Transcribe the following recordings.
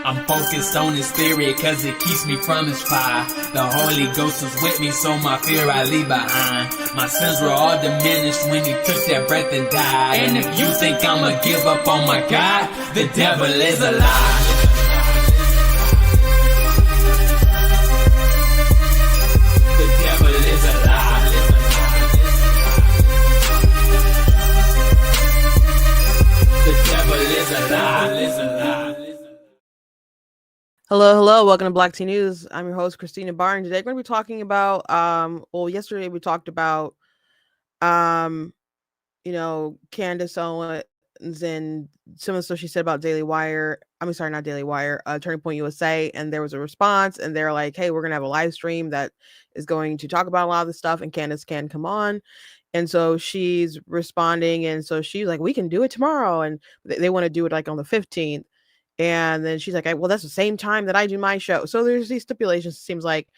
I'm focused on his spirit cause it keeps me from his fire. The Holy Ghost is with me, so my fear I leave behind. My sins were all diminished when he took that breath and died. And if you think I'ma give up on my God, the devil is a lie. The devil is a lie. The devil is a lie. Hello, welcome to Black Tea News. I'm your host, Christina Barnes. Today we're going to be talking about, yesterday we talked about, Candace Owens and some of the stuff she said about Daily Wire. Not Daily Wire, Turning Point USA. And there was a response and they're like, hey, we're going to have a live stream that is going to talk about a lot of this stuff and Candace can come on. And so she's responding. And so she's like, we can do it tomorrow. And they want to do it like on the 15th. And then she's like, well, that's the same time that I do my show. So there's these stipulations. It seems like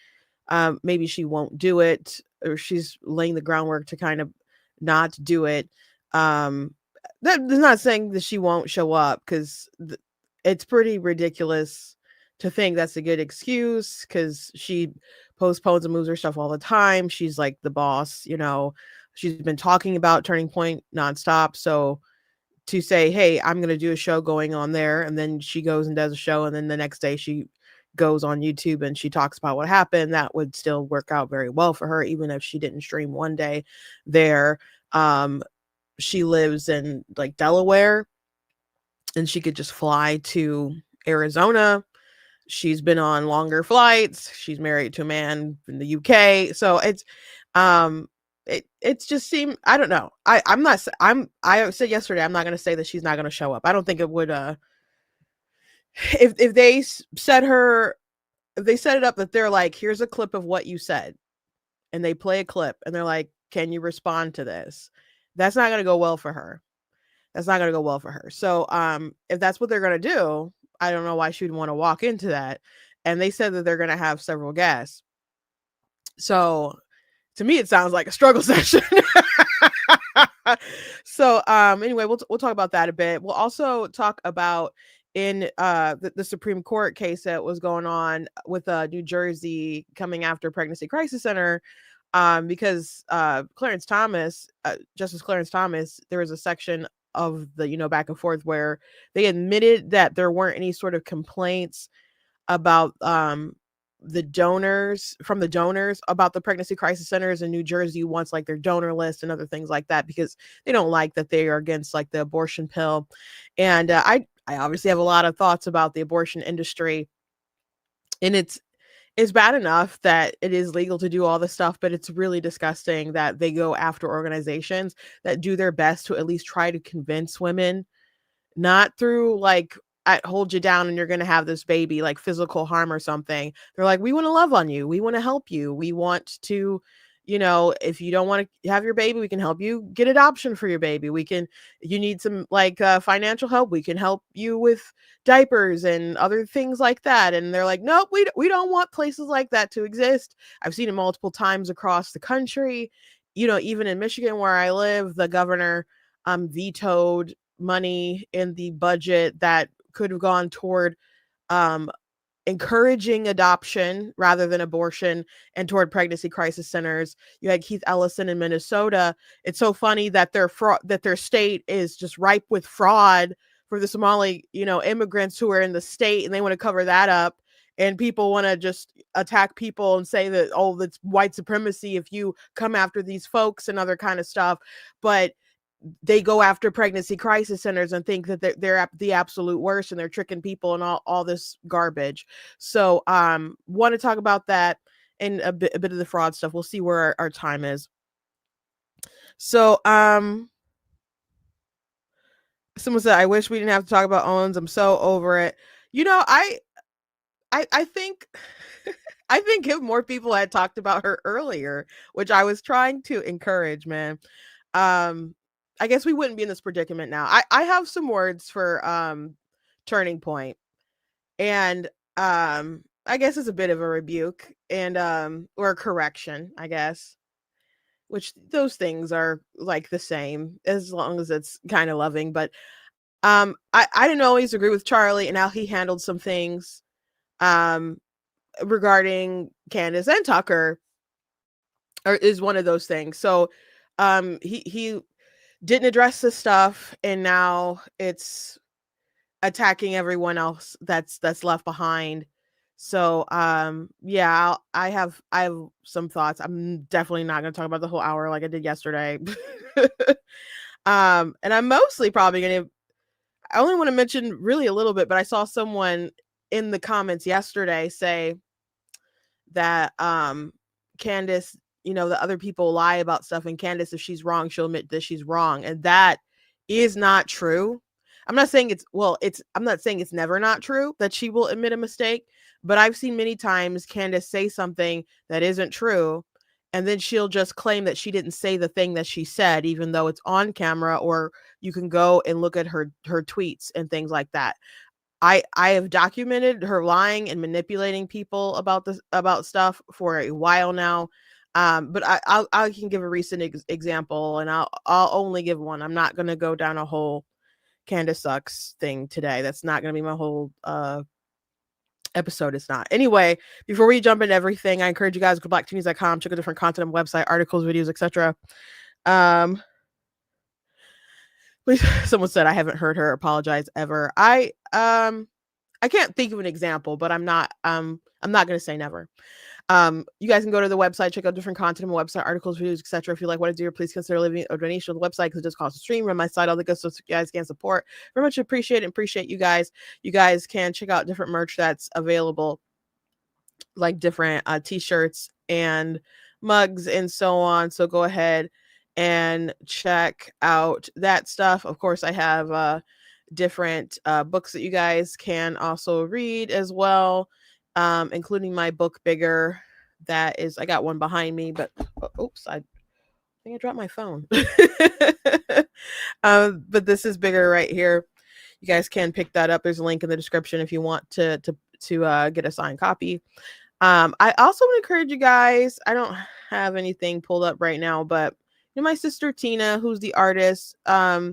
maybe she won't do it, or she's laying the groundwork to kind of not do it. That is not saying that she won't show up, because it's pretty ridiculous to think that's a good excuse, because she postpones and moves her stuff all the time. She's like the boss, she's been talking about Turning Point nonstop. So to say, hey, I'm going to do a show going on there. And then she goes and does a show. And then the next day she goes on YouTube and she talks about what happened. That would still work out very well for her, even if she didn't stream one day there. She lives in like Delaware and she could just fly to Arizona. She's been on longer flights. She's married to a man in the UK. So it's just seemed, I don't know. I said yesterday, I'm not going to say that she's not going to show up. I don't think it would, if they set it up that they're like, here's a clip of what you said, and they play a clip and they're like, can you respond to this? That's not going to go well for her. So, if that's what they're going to do, I don't know why she would want to walk into that. And they said that they're going to have several guests. So to me, it sounds like a struggle session. So anyway, we'll talk about that a bit. We'll also talk about in the Supreme Court case that was going on with New Jersey coming after Pregnancy Crisis Center, because Clarence Thomas, Justice Clarence Thomas, there was a section of the back and forth where they admitted that there weren't any sort of complaints about the donors about the pregnancy crisis centers in New Jersey wants like their donor list and other things like that, because they don't like that they are against like the abortion pill. And I obviously have a lot of thoughts about the abortion industry, and it's bad enough that it is legal to do all this stuff, but it's really disgusting that they go after organizations that do their best to at least try to convince women, not through like, I hold you down and you're going to have this baby, like physical harm or something. They're like, we want to love on you. We want to help you. We want to, if you don't want to have your baby, we can help you get adoption for your baby. You need some like financial help. We can help you with diapers and other things like that. And they're like, nope, we don't want places like that to exist. I've seen it multiple times across the country. Even in Michigan where I live, the governor vetoed money in the budget that could have gone toward encouraging adoption rather than abortion, and toward pregnancy crisis centers. You had Keith Ellison in Minnesota. It's so funny that their state is just ripe with fraud for the Somali, immigrants who are in the state, and they want to cover that up. And people want to just attack people and say that, oh, that's white supremacy if you come after these folks and other kind of stuff. But they go after pregnancy crisis centers and think that they're the absolute worst, and they're tricking people and all this garbage. So want to talk about that and a bit of the fraud stuff. We'll see where our time is. So someone said, I wish we didn't have to talk about Owens. I'm so over it. I think I think if more people had talked about her earlier, which I was trying to encourage, man, I guess we wouldn't be in this predicament now. I have some words for Turning Point, and I guess it's a bit of a rebuke and or a correction, I guess, which those things are like the same as long as it's kind of loving. But I didn't always agree with Charlie and how he handled some things um regarding Candace and Tucker, or is one of those things. So he didn't address the stuff, and now it's attacking everyone else that's left behind. So yeah, I have some thoughts. I'm definitely not going to talk about the whole hour like I did yesterday. And I'm mostly probably going to, I only want to mention really a little bit, but I saw someone in the comments yesterday say that Candace, the other people lie about stuff, and Candace, if she's wrong, she'll admit that she's wrong. And that is not true. I'm not saying I'm not saying it's never not true that she will admit a mistake, but I've seen many times Candace say something that isn't true, and then she'll just claim that she didn't say the thing that she said, even though it's on camera, or you can go and look at her tweets and things like that. I have documented her lying and manipulating people about stuff for a while now. But I can give a recent example, and I'll only give one. I'm not going to go down a whole Candace sucks thing today. That's not going to be my whole episode. It's not. Anyway, before we jump into everything, I encourage you guys to go blacktunes.com, check out different content on the website, articles, videos, etc. Someone said I haven't heard her apologize ever. I can't think of an example, but I'm not going to say never. You guys can go to the website, check out different content on the website, articles, videos, etc. If you like what I do, please consider leaving a donation on the website, because it just costs a stream, run my site, all the good stuff so you guys can support. Very much appreciate it and appreciate you guys. You guys can check out different merch that's available, like different t-shirts and mugs and so on. So go ahead and check out that stuff. Of course, I have different books that you guys can also read as well, including my book Bigger. That is, I got one behind me, but oops, I think I dropped my phone. But this is Bigger right here. You guys can pick that up. There's a link in the description if you want to get a signed copy. I also want to encourage you guys. I don't have anything pulled up right now, but my sister Tina, who's the artist, I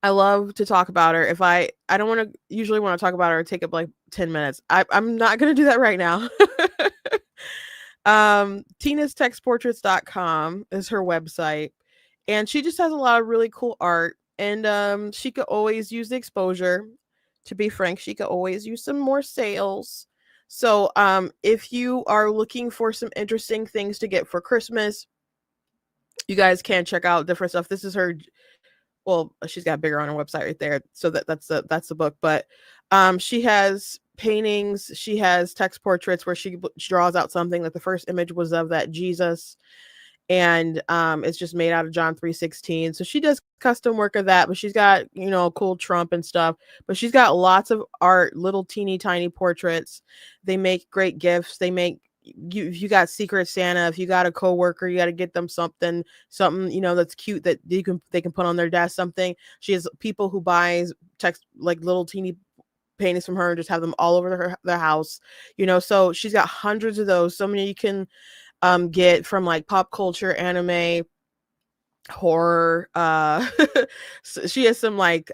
love to talk about her. If I don't want to usually want to talk about her, or take up like 10 minutes. I'm not going to do that right now. TinasTextPortraits.com is her website, and she just has a lot of really cool art, and she could always use the exposure. To be frank, she could always use some more sales. So if you are looking for some interesting things to get for Christmas, you guys can check out different stuff. This is her, well, she's got Bigger on her website right there. So that's the book. But she has paintings, she has text portraits where she draws out something. Like the first image was of that Jesus, and it's just made out of John 3:16. So she does custom work of that, but she's got a cool Trump and stuff. But she's got lots of art, little teeny tiny portraits. They make great gifts. They make if you got Secret Santa, if you got a coworker, you got to get them something that's cute that they can put on their desk. Something. She has people who buys text like little teeny paintings from her and just have them all over their house. So she's got hundreds of those. So many you can get from like pop culture, anime, horror. So she has some like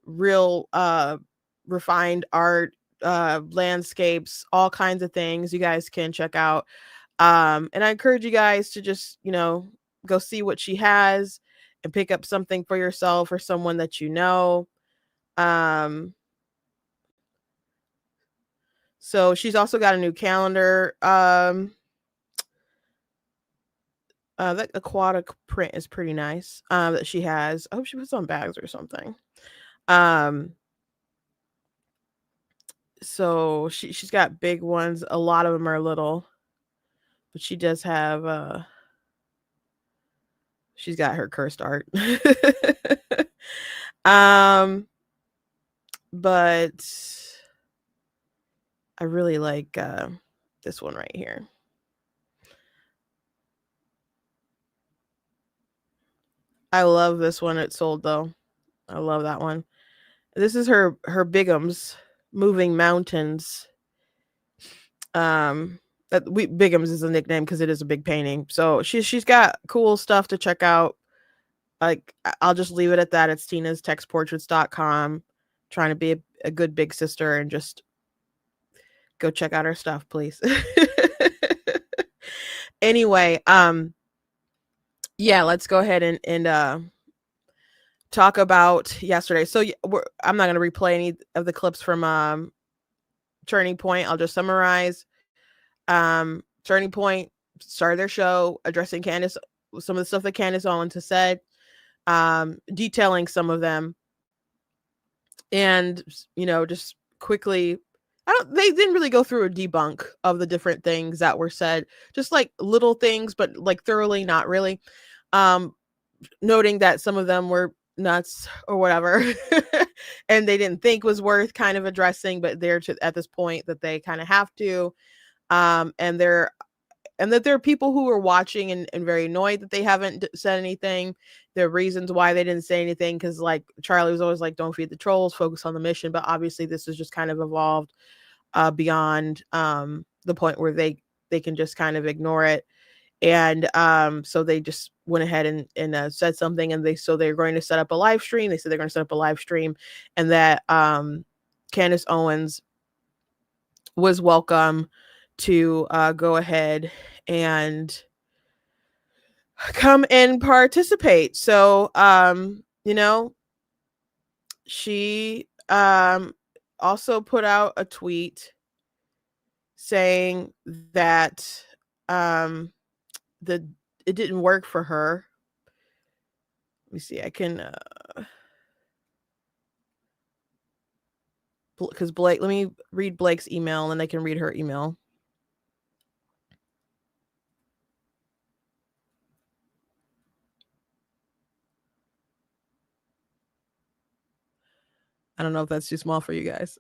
real refined art, landscapes, all kinds of things you guys can check out. And I encourage you guys to just go see what she has and pick up something for yourself or someone that so she's also got a new calendar. That aquatic print is pretty nice. That she has. I hope she puts on bags or something. So she's got big ones. A lot of them are little, but she does have. She's got her cursed art. But I really like this one right here. I love this one. It sold though. I love that one. This is her Bigums Moving Mountains. Bigums is a nickname because it is a big painting. So she's got cool stuff to check out. Like, I'll just leave it at that. It's tinastextportraits.com. Trying to be a good big sister and just go check out our stuff, please. Anyway, yeah, let's go ahead and talk about yesterday. So I'm not going to replay any of the clips from Turning Point. I'll just summarize. Turning Point started their show addressing Candace, some of the stuff that Candace Owens has said, detailing some of them, and just quickly, they didn't really go through a debunk of the different things that were said, just like little things, but like thoroughly not really. Noting that some of them were nuts or whatever and they didn't think was worth kind of addressing, but they're at this point that they kind of have to, and that there are people who are watching and very annoyed that they haven't said anything. There are reasons why they didn't say anything, because like Charlie was always like, don't feed the trolls, focus on the mission. But obviously this has just kind of evolved beyond the point where they can just kind of ignore it. And so they just went ahead and said something, and they're going to set up a live stream. They said they're going to set up a live stream, and that Candace Owens was welcome to go ahead and come and participate. So she also put out a tweet saying that it didn't work for her. Let me see. I can because Blake, let me read Blake's email and I can read her email. I don't know if that's too small for you guys.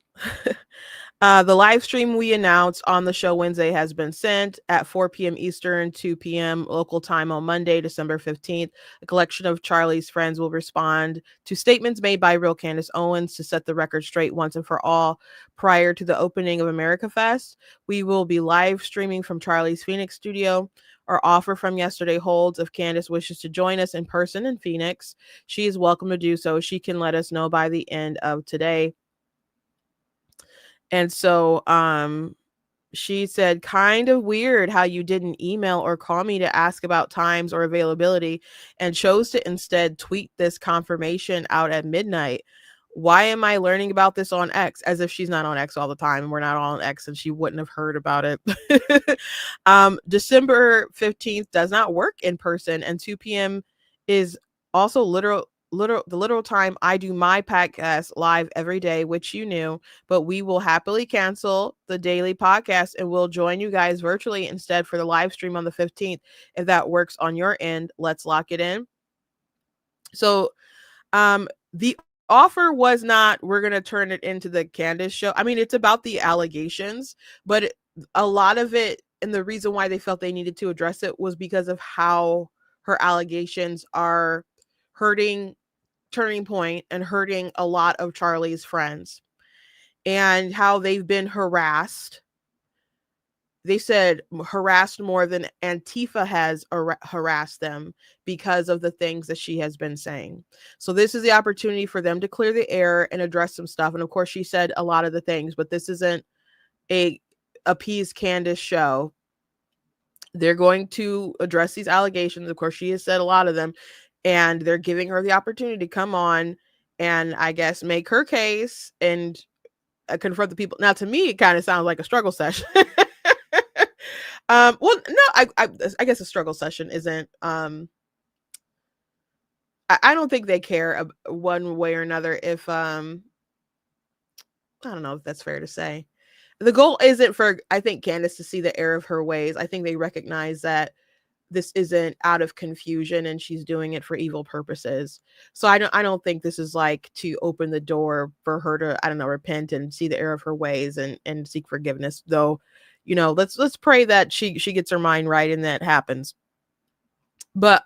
The live stream we announced on the show Wednesday has been sent at 4 p.m. Eastern, 2 p.m. local time on Monday, December 15th. A collection of Charlie's friends will respond to statements made by real Candace Owens to set the record straight once and for all. Prior to the opening of America Fest, we will be live streaming from Charlie's Phoenix studio. Our offer from yesterday holds. If Candace wishes to join us in person in Phoenix, she is welcome to do so. She can let us know by the end of today. And so she said, kind of weird how you didn't email or call me to ask about times or availability and chose to instead tweet this confirmation out at midnight. Why am I learning about this on X? As if she's not on X all the time, and we're not all on X, and she wouldn't have heard about it. December 15th does not work in person, and 2 p.m. is also the literal time I do my podcast live every day, which you knew, but we will happily cancel the daily podcast and we'll join you guys virtually instead for the live stream on the 15th. If that works on your end, let's lock it in. So the offer was not, we're going to turn it into the Candace show. I mean, it's about the allegations, but a lot of it, and the reason why they felt they needed to address it was because of how her allegations are hurting Turning Point and hurting a lot of Charlie's friends, and how they've been harassed. They said harassed more than Antifa has harassed them because of the things that she has been saying. So this is the opportunity for them to clear the air and address some stuff. And of course, she said a lot of the things, but this isn't a appease Candace show. They're going to address these allegations. Of course, she has said a lot of them, and they're giving her the opportunity to come on and I guess make her case and confront the people. Now, to me, it kind of sounds like a struggle session. Well, no, I guess a struggle session isn't. I don't think they care one way or another. If I don't know if that's fair to say. The goal isn't for, I think, Candace to see the error of her ways. I think they recognize that this isn't out of confusion and she's doing it for evil purposes. So I don't think this is like to open the door for her to, I don't know, repent and see the error of her ways and seek forgiveness. Though, let's pray that she gets her mind right and that happens. But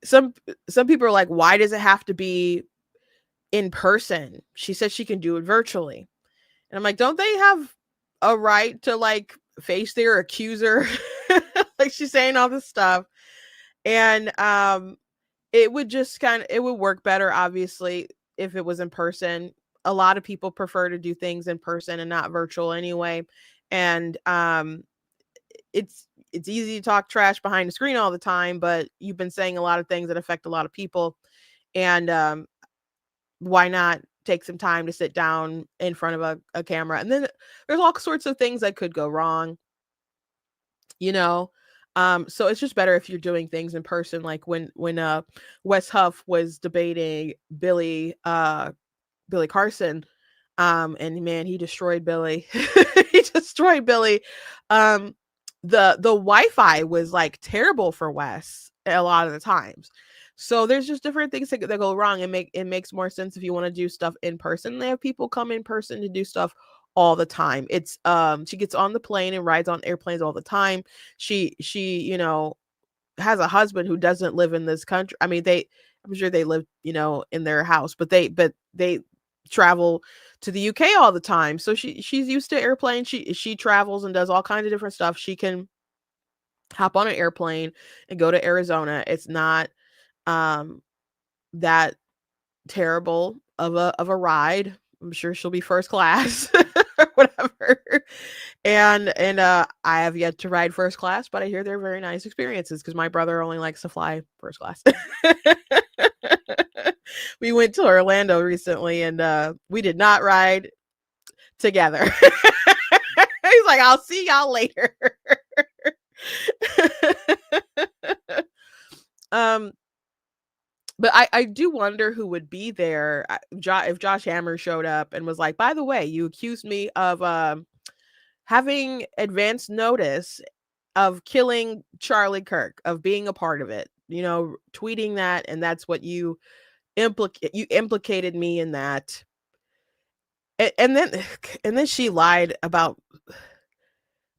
some people are like, why does it have to be in person? She said she can do it virtually. And I'm like, don't they have a right to like face their accuser? Like, she's saying all this stuff. And it would just it would work better, obviously, if it was in person. A lot of people prefer to do things in person and not virtual anyway. And it's easy to talk trash behind the screen all the time, but you've been saying a lot of things that affect a lot of people. And why not take some time to sit down in front of a camera? And then there's all sorts of things that could go wrong, you know. So it's just better if you're doing things in person, like when Wes Huff was debating Billy Carson. And man, he destroyed Billy. He destroyed Billy. Um, the Wi-Fi was like terrible for Wes a lot of the times. So there's just different things that go wrong, and it makes more sense if you want to do stuff in person. They have people come in person to do stuff all the time. It's she gets on the plane and rides on airplanes all the time. She has a husband who doesn't live in this country. I mean, I'm sure they live, in their house, but they travel to the UK all the time. So she's used to airplanes. She travels and does all kinds of different stuff. She can hop on an airplane and go to Arizona. It's not that terrible of a ride. I'm sure she'll be first class or whatever. And I have yet to ride first class, but I hear they're very nice experiences because my brother only likes to fly first class. We went to Orlando recently, and we did not ride together. He's like, I'll see y'all later. But I do wonder who would be there if Josh Hammer showed up and was like, by the way, you accused me of having advance notice of killing Charlie Kirk, of being a part of it, tweeting that, and that's what you implicated me in that. And then she lied about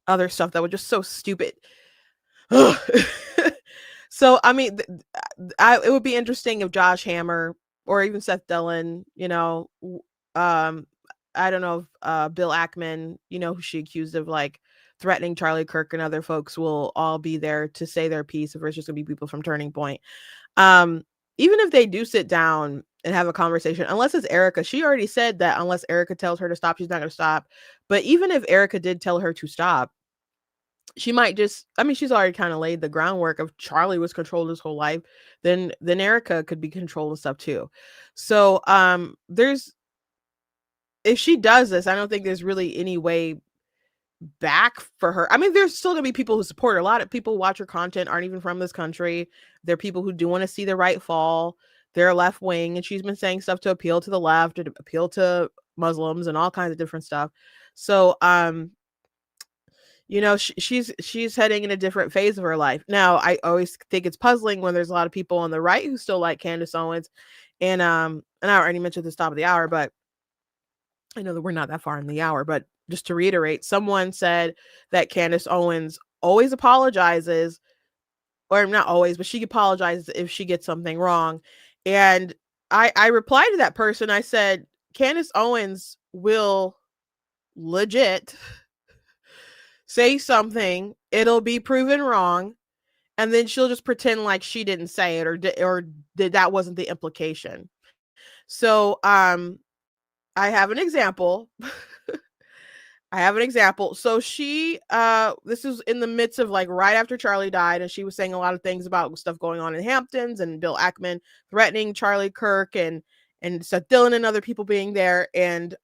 other stuff that was just so stupid. So I mean, it would be interesting if Josh Hammer or even Seth Dillon, I don't know if Bill Ackman, who she accused of like threatening Charlie Kirk and other folks, will all be there to say their piece, if it's just gonna be people from Turning Point. Even if they do sit down and have a conversation, unless it's Erica, she already said that unless Erica tells her to stop, she's not going to stop. But even if Erica did tell her to stop, she might just, I mean, she's already kind of laid the groundwork of Charlie was controlled his whole life. Then Erica could be controlled and stuff too. So if she does this, I don't think there's really any way back for her. I mean, there's still gonna be people who support her. A lot of people who watch her content aren't even from this country. There are people who do want to see the right fall. They're left wing, and she's been saying stuff to appeal to the left, to appeal to Muslims, and all kinds of different stuff. So she's heading in a different phase of her life. Now, I always think it's puzzling when there's a lot of people on the right who still like Candace Owens. And I already mentioned at the top of the hour, but I know that we're not that far in the hour, but just to reiterate, someone said that Candace Owens always apologizes, or not always, but she apologizes if she gets something wrong. And I replied to that person. I said, Candace Owens will legit say something, it'll be proven wrong, and then she'll just pretend like she didn't say it, or that wasn't the implication. So I have an example. So she this is in the midst of like right after Charlie died, and she was saying a lot of things about stuff going on in Hamptons and Bill Ackman threatening Charlie Kirk and Seth Dillon and other people being there. And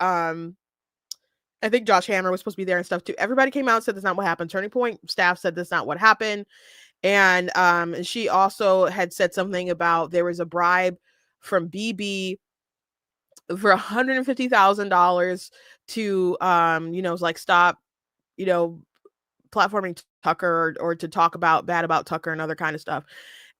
I think Josh Hammer was supposed to be there and stuff too. Everybody came out and said that's not what happened. Turning Point staff said that's not what happened. And she also had said something about there was a bribe from BB for $150,000 to like stop platforming Tucker, or to talk bad about Tucker and other kind of stuff.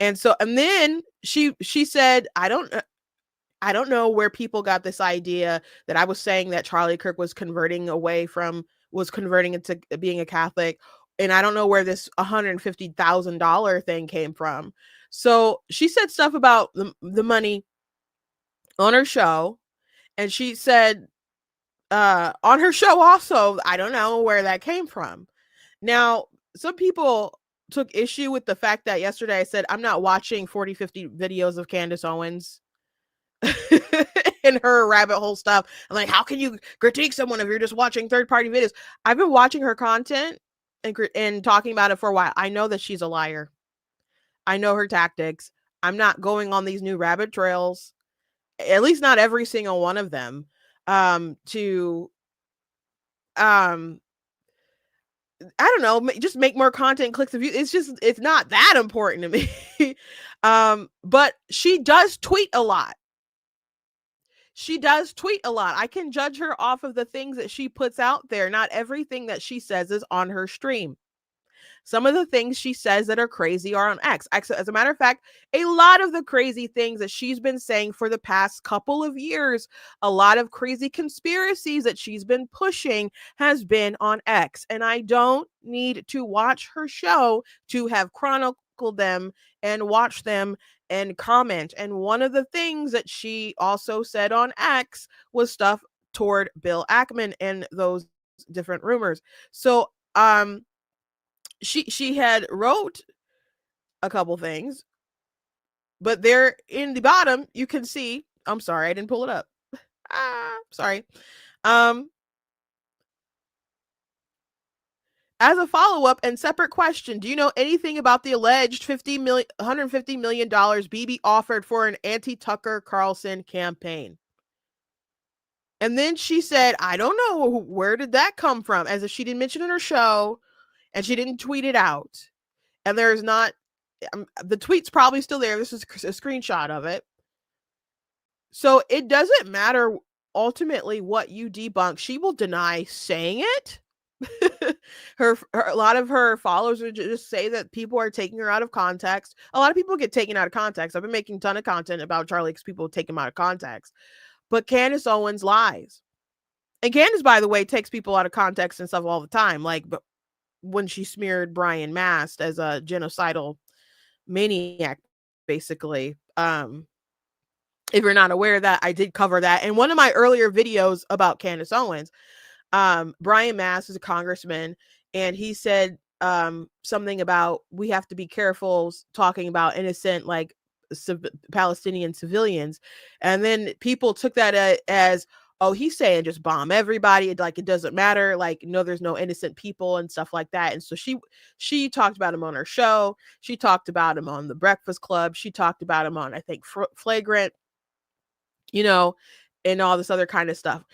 And then she said, I don't know where people got this idea that I was saying that Charlie Kirk was converting into being a Catholic, and I don't know where this $150,000 thing came from. So she said stuff about the money on her show. And she said on her show also, I don't know where that came from. Now, some people took issue with the fact that yesterday I said I'm not watching 40, 50 videos of Candace Owens and her rabbit hole stuff. I'm like, how can you critique someone if you're just watching third-party videos? I've been watching her content and talking about it for a while. I know that she's a liar. I know her tactics. I'm not going on these new rabbit trails, at least not every single one of them, to I don't know, just make more content, clicks and views. It's not that important to me. But she does tweet a lot. She does tweet a lot. I can judge her off of the things that she puts out there. Not everything that she says is on her stream. Some of the things she says that are crazy are on X. As a matter of fact, a lot of the crazy things that she's been saying for the past couple of years, a lot of crazy conspiracies that she's been pushing has been on X. And I don't need to watch her show to have chronicled them and watch them and comment. And one of the things that she also said on X was stuff toward Bill Ackman and those different rumors. So, she had wrote a couple things, but there in the bottom you can see, I'm sorry, I didn't pull it up. Sorry. As a follow-up and separate question, do you know anything about the alleged $150 million BB offered for an anti-Tucker Carlson campaign? And then she said, I don't know, where did that come from? As if she didn't mention it in her show and she didn't tweet it out. And there's not, the tweet's probably still there. This is a screenshot of it. So it doesn't matter ultimately what you debunk. She will deny saying it. A lot of her followers would just say that people are taking her out of context. A lot of people get taken out of context. I've been making a ton of content about Charlie because people take him out of context. But Candace Owens lies. And Candace, by the way, takes people out of context and stuff all the time. Like when she smeared Brian Mast as a genocidal maniac, basically. If you're not aware of that, I did cover that in one of my earlier videos about Candace Owens. Brian Mast is a congressman, and he said something about we have to be careful talking about innocent, like Palestinian civilians. And then people took that as, oh, he's saying just bomb everybody. Like, it doesn't matter. Like, no, there's no innocent people and stuff like that. And so she talked about him on her show. She talked about him on The Breakfast Club. She talked about him on, I think, Flagrant, and all this other kind of stuff.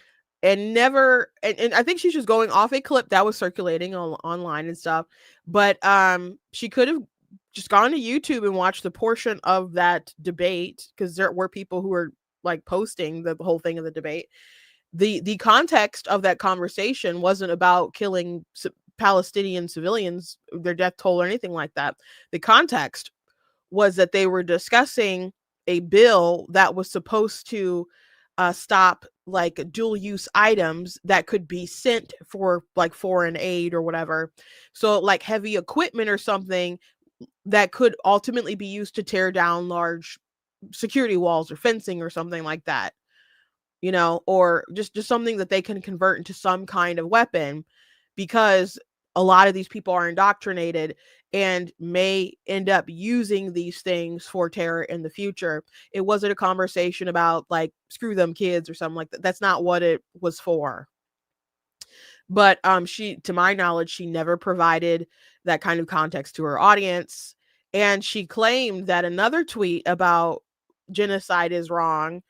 And I think she's just going off a clip that was circulating online and stuff. But she could have just gone to YouTube and watched the portion of that debate, because there were people who were like posting the whole thing of the debate. The context of that conversation wasn't about killing Palestinian civilians, their death toll or anything like that. The context was that they were discussing a bill that was supposed to stop like dual use items that could be sent for like foreign aid or whatever. So like heavy equipment or something that could ultimately be used to tear down large security walls or fencing or something like that, or just something that they can convert into some kind of weapon, because a lot of these people are indoctrinated and may end up using these things for terror in the future. It wasn't a conversation about like screw them kids or something like that. That's not what it was for. But she, to my knowledge, she never provided that kind of context to her audience. And she claimed that another tweet about genocide is wrong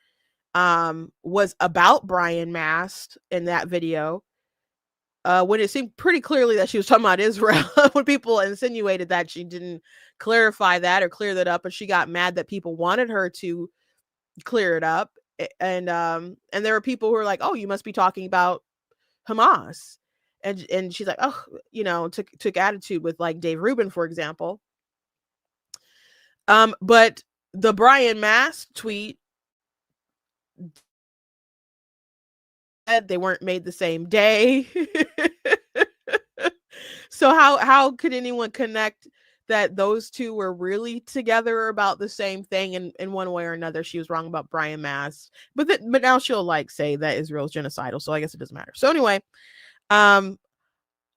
was about Brian Mast in that video. When it seemed pretty clearly that she was talking about Israel, when people insinuated that she didn't clarify that or clear that up, and she got mad that people wanted her to clear it up. And there were people who were like, "Oh, you must be talking about Hamas," and she's like, "Oh, took attitude with like Dave Rubin, for example." But the Brian Mast tweet, they weren't made the same day. So how could anyone connect that those two were really together about the same thing? And in one way or another, she was wrong about Brian Mast, but now she'll like say that Israel's genocidal, so I guess it doesn't matter. So anyway,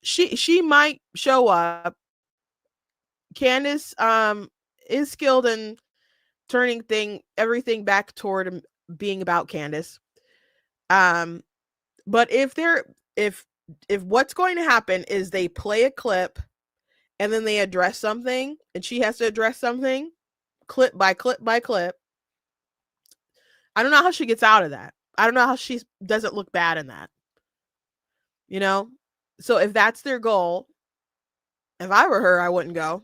she might show up Candace is skilled in turning everything back toward being about Candace. But if what's going to happen is they play a clip and then they address something and she has to address something clip by clip by clip, I don't know how she gets out of that. I don't know how she doesn't look bad in that. You know? So if that's their goal, if I were her, I wouldn't go.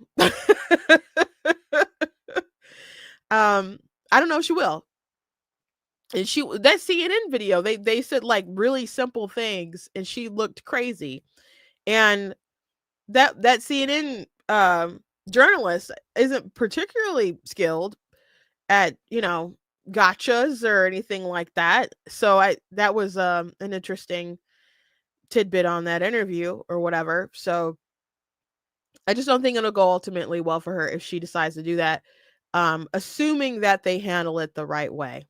I don't know if she will. And that CNN video, they said like really simple things and she looked crazy. And that CNN journalist isn't particularly skilled at, gotchas or anything like that. So that was an interesting tidbit on that interview or whatever. So I just don't think it'll go ultimately well for her if she decides to do that, assuming that they handle it the right way.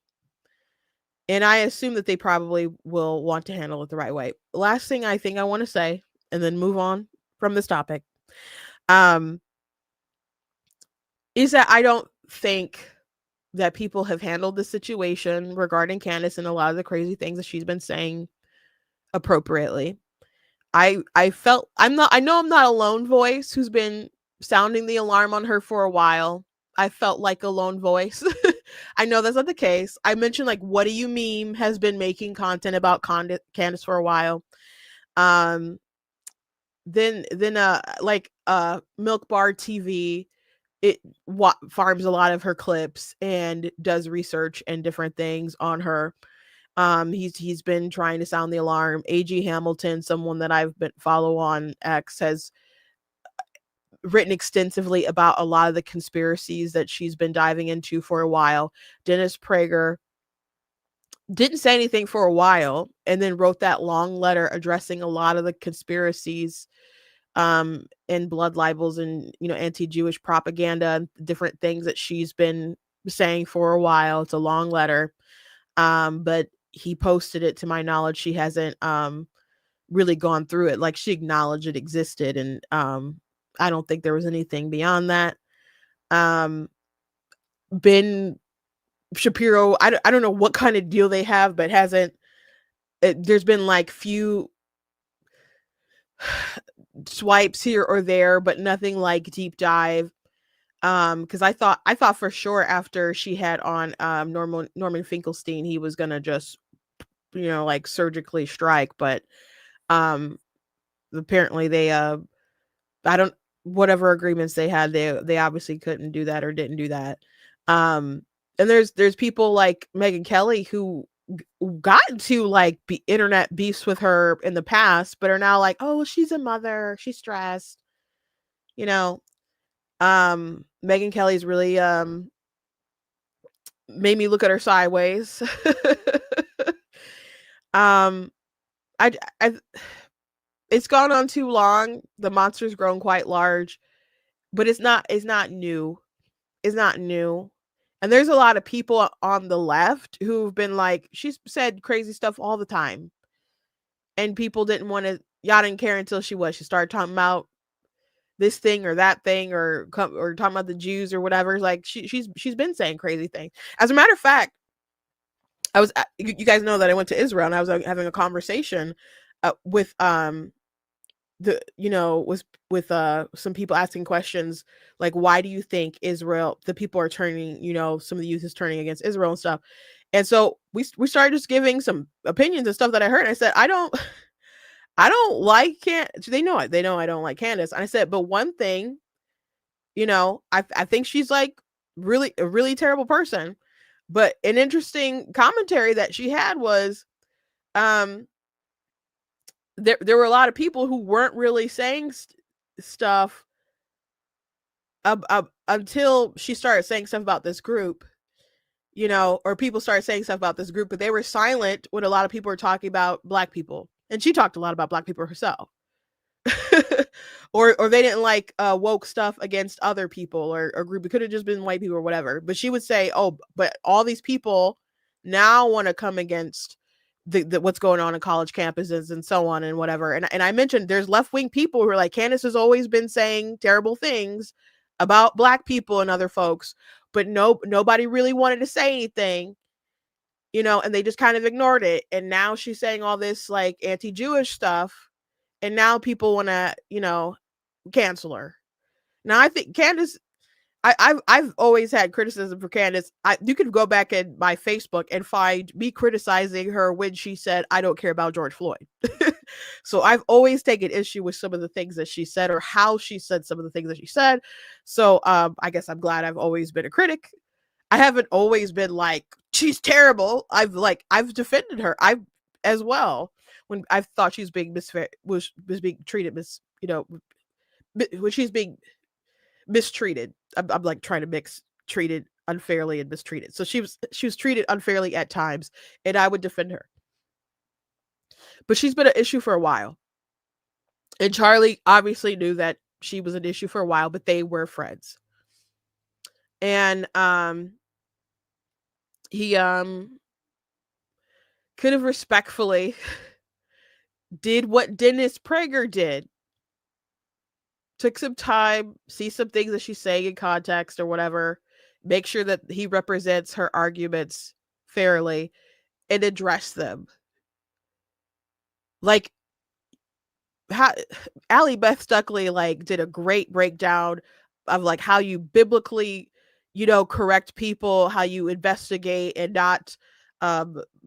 And I assume that they probably will want to handle it the right way. Last thing I think I want to say, and then move on from this topic, is that I don't think that people have handled the situation regarding Candace and a lot of the crazy things that she's been saying appropriately. I know I'm not a lone voice who's been sounding the alarm on her for a while. I felt like a lone voice. I know that's not the case. I mentioned like What Do You Meme has been making content about Candace for a while. Then Milk Bar TV, it farms a lot of her clips and does research and different things on her. He's been trying to sound the alarm. A.G. Hamilton, someone that I've been follow on X, has written extensively about a lot of the conspiracies that she's been diving into for a while. Dennis Prager didn't say anything for a while and then wrote that long letter addressing a lot of the conspiracies and blood libels and anti-Jewish propaganda and different things that she's been saying for a while. It's a long letter, but he posted it. To my knowledge, she hasn't really gone through it. Like, she acknowledged it existed, and I don't think there was anything beyond that. Ben Shapiro, I don't know what kind of deal they have, but there's been like few swipes here or there, but nothing like deep dive. Because I thought for sure after she had on Norman Finkelstein, he was gonna just like surgically strike, but apparently they whatever agreements they had, they obviously couldn't do that or didn't do that. And there's people like Megyn Kelly who got into like internet beefs with her in the past, but are now like, oh, she's a mother, she's stressed. Megyn Kelly's really made me look at her sideways. It's gone on too long. The monster's grown quite large, but it's not new. It's not new. And there's a lot of people on the left who've been like, she's said crazy stuff all the time. And people y'all didn't care until she started talking about this thing or that thing or talking about the Jews or whatever. Like she's been saying crazy things. As a matter of fact, you guys know that I went to Israel and I was having a conversation with some people asking questions like, why do you think the people are turning, some of the youth is turning against Israel and stuff. And so we started just giving some opinions and stuff that I heard. I said, I don't like Candace. They know I don't like Candace. And I said, but one thing, I think she's like a really terrible person. But an interesting commentary that she had was, there were a lot of people who weren't really saying stuff until she started saying stuff about this group, or people started saying stuff about this group, but they were silent when a lot of people were talking about Black people. And she talked a lot about Black people herself. or they didn't like woke stuff against other people or group. It could have just been white people or whatever. But she would say, oh, but all these people now want to come against the what's going on in college campuses and so on and whatever. And I mentioned there's left-wing people who are like, Candace has always been saying terrible things about Black people and other folks, but nobody really wanted to say anything, and they just kind of ignored it. And now she's saying all this like anti-Jewish stuff, and now people want to, cancel her. Now I think Candace, I've always had criticism for Candace. You could go back in my Facebook and find me criticizing her when she said, "I don't care about George Floyd." So I've always taken issue with some of the things that she said or how she said some of the things that she said. So I guess I'm glad I've always been a critic. I haven't always been like, she's terrible. I've defended her. I've as well when I've thought she's being was being treated when she's being mistreated. I'm like trying to mix treated unfairly and mistreated. So she was treated unfairly at times, and I would defend her. But she's been an issue for a while. And Charlie obviously knew that she was an issue for a while, but they were friends. And he could have respectfully did what Dennis Prager did. Took some time, see some things that she's saying in context or whatever, make sure that he represents her arguments fairly and address them. Like Allie Beth Stuckley like did a great breakdown of like how you biblically, correct people, how you investigate and not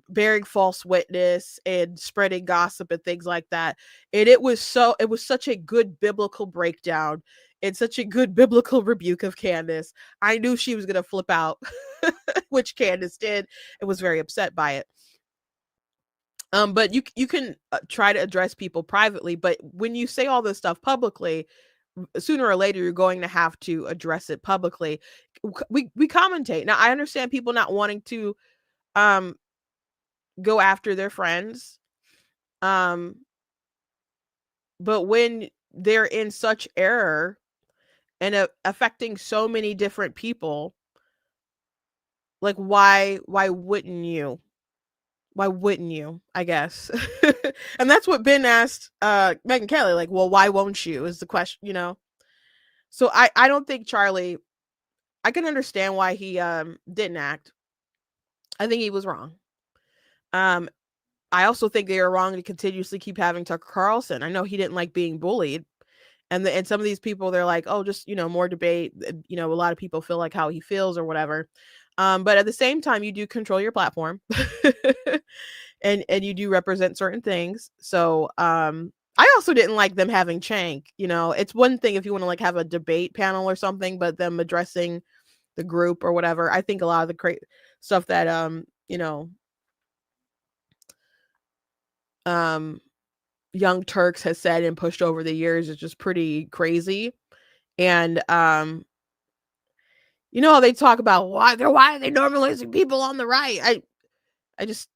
bearing false witness and spreading gossip and things like that. And it was such a good biblical breakdown and such a good biblical rebuke of Candace. I knew she was going to flip out, which Candace did, and was very upset by it. But you can try to address people privately, but when you say all this stuff publicly, sooner or later you're going to have to address it publicly. We commentate. Now I understand people not wanting to go after their friends. But when they're in such error and affecting so many different people, like why wouldn't you? Why wouldn't you? I guess. And that's what Ben asked Megyn Kelly, like, well, why won't you? Is the question, So I don't think Charlie, I can understand why he didn't act. I think he was wrong. I also think they are wrong to continuously keep having Tucker Carlson. I know he didn't like being bullied. And some of these people, they're like, oh, just, more debate. A lot of people feel like how he feels or whatever. But at the same time, you do control your platform and you do represent certain things. So I also didn't like them having Chank. It's one thing if you want to like have a debate panel or something, but them addressing the group or whatever. I think a lot of the stuff that Young Turks has said and pushed over the years is just pretty crazy. And they talk about why are they normalizing people on the right? I just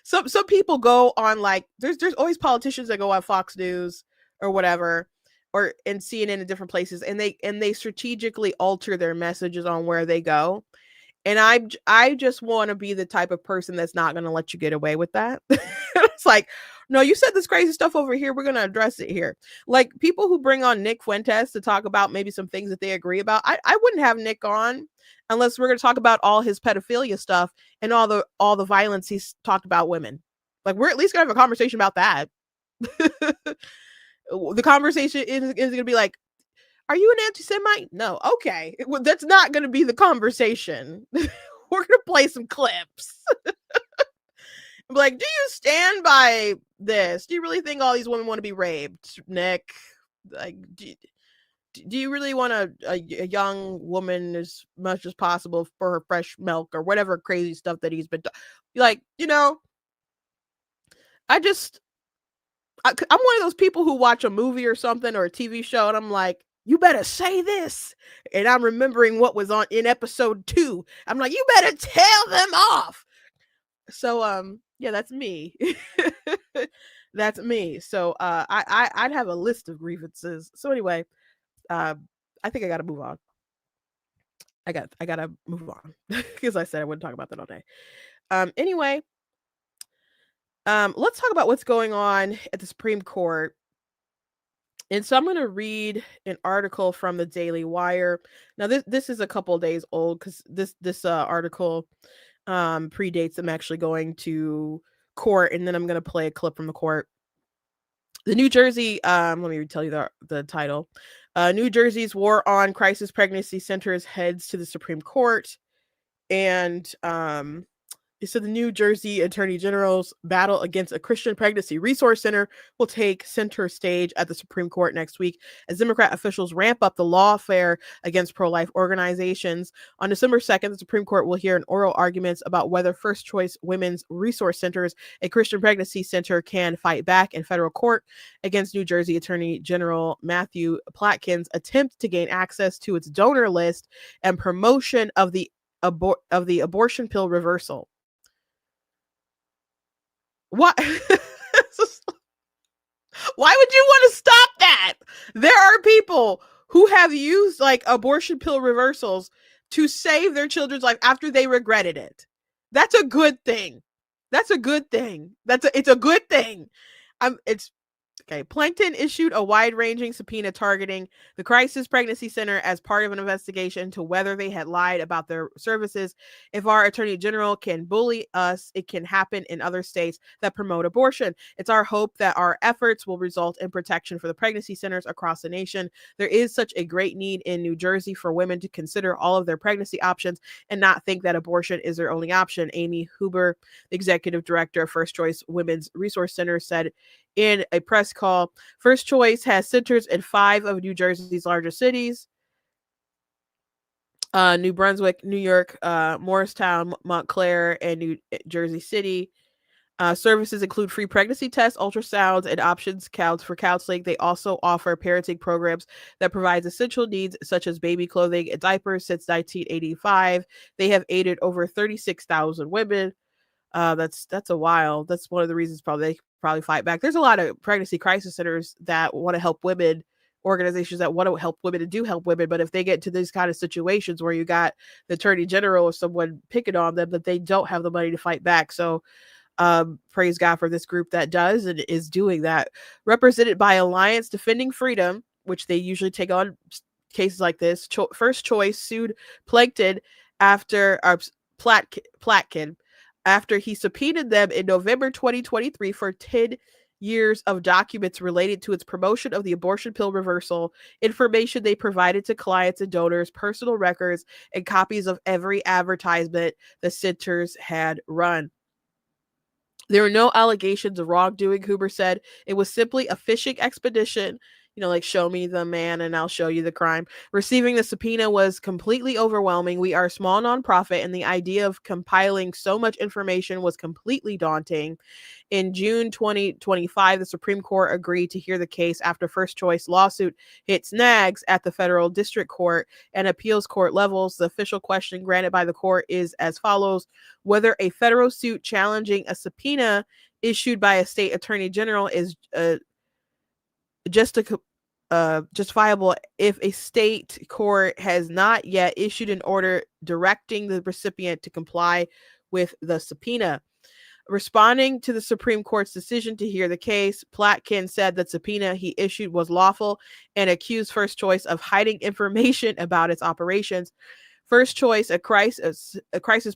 some people go on like there's always politicians that go on Fox News or whatever or in CNN in different places, and they strategically alter their messages on where they go. And I just want to be the type of person that's not going to let you get away with that. It's like, no, you said this crazy stuff over here. We're going to address it here. Like people who bring on Nick Fuentes to talk about maybe some things that they agree about. I wouldn't have Nick on unless we're going to talk about all his pedophilia stuff and all the violence he's talked about women. Like we're at least going to have a conversation about that. The conversation is going to be like, are you an anti-Semite? No. Okay. Well, that's not going to be the conversation. We're going to play some clips. I'm like, do you stand by this? Do you really think all these women want to be raped, Nick? Like, do you really want a young woman as much as possible for her fresh milk or whatever crazy stuff that he's been like, I'm one of those people who watch a movie or something or a TV show and I'm like, you better say this. And I'm remembering what was on in episode 2. I'm like, you better tell them off. So, yeah, that's me. That's me. So, I'd have a list of grievances. So anyway, I think I got to move on. I got to move on because I said I wouldn't talk about that all day. Anyway, let's talk about what's going on at the Supreme Court. And so I'm going to read an article from the Daily Wire. Now this is a couple of days old because this article predates them actually going to court, and then I'm going to play a clip from the court. The New Jersey, let me tell you the title. New Jersey's War on Crisis Pregnancy Centers heads to the Supreme Court. And so the New Jersey Attorney General's battle against a Christian pregnancy resource center will take center stage at the Supreme Court next week as Democrat officials ramp up the lawfare against pro-life organizations. On December 2nd, the Supreme Court will hear an oral arguments about whether First Choice Women's Resource Centers, a Christian pregnancy center, can fight back in federal court against New Jersey Attorney General Matthew Platkin's attempt to gain access to its donor list and promotion of the abortion pill reversal. What? Why would you want to stop that? There are people who have used like abortion pill reversals to save their children's life after they regretted it. That's a good thing. It's a good thing. Okay. Plankton issued a wide-ranging subpoena targeting the Crisis Pregnancy Center as part of an investigation into whether they had lied about their services. If our Attorney General can bully us, it can happen in other states that promote abortion. It's our hope that our efforts will result in protection for the pregnancy centers across the nation. There is such a great need in New Jersey for women to consider all of their pregnancy options and not think that abortion is their only option. Amy Huber, the executive director of First Choice Women's Resource Center, said in a press call, First Choice has centers in 5 of New Jersey's largest cities: New Brunswick, New York, Morristown, Montclair, and New Jersey City. Services include free pregnancy tests, ultrasounds, and options for counseling. They also offer parenting programs that provides essential needs such as baby clothing and diapers. Since 1985, they have aided over 36,000 women. That's a while. That's one of the reasons they probably fight back. There's a lot of pregnancy crisis centers that want to help women, organizations that want to help women and do help women. But if they get to these kind of situations where you got the Attorney General or someone picking on them, that they don't have the money to fight back. So praise God for this group that does and is doing that. Represented by Alliance Defending Freedom, which they usually take on cases like this. First Choice sued Plankton after Platkin after he subpoenaed them in November 2023 for 10 years of documents related to its promotion of the abortion pill reversal, information they provided to clients and donors, personal records, and copies of every advertisement the centers had run. There were no allegations of wrongdoing, Huber said. It was simply a fishing expedition. Like, show me the man and I'll show you the crime. Receiving the subpoena was completely overwhelming. We are a small nonprofit, and the idea of compiling so much information was completely daunting. In June 2025, the Supreme Court agreed to hear the case after First Choice lawsuit hit snags at the federal district court and appeals court levels. The official question granted by the court is as follows: whether a federal suit challenging a issued by a state attorney general is justifiable if a state court has not yet issued an order directing the recipient to comply with the subpoena. Responding to the Supreme Court's decision to hear the case, Platkin said that subpoena he issued was lawful and accused First Choice of hiding information about its operations. First Choice, a crisis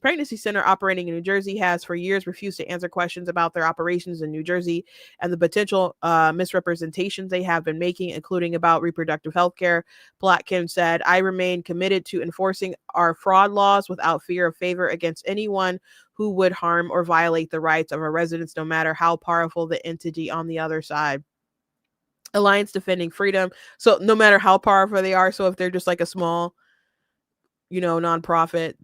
pregnancy center operating in New Jersey, has for years refused to answer questions about their operations in New Jersey and the potential misrepresentations they have been making, including about reproductive health care. Platkin said, I remain committed to enforcing our fraud laws without fear of favor against anyone who would harm or violate the rights of our residents, no matter how powerful the entity on the other side. Alliance Defending Freedom. So no matter how powerful they are, so if they're just like a small nonprofit,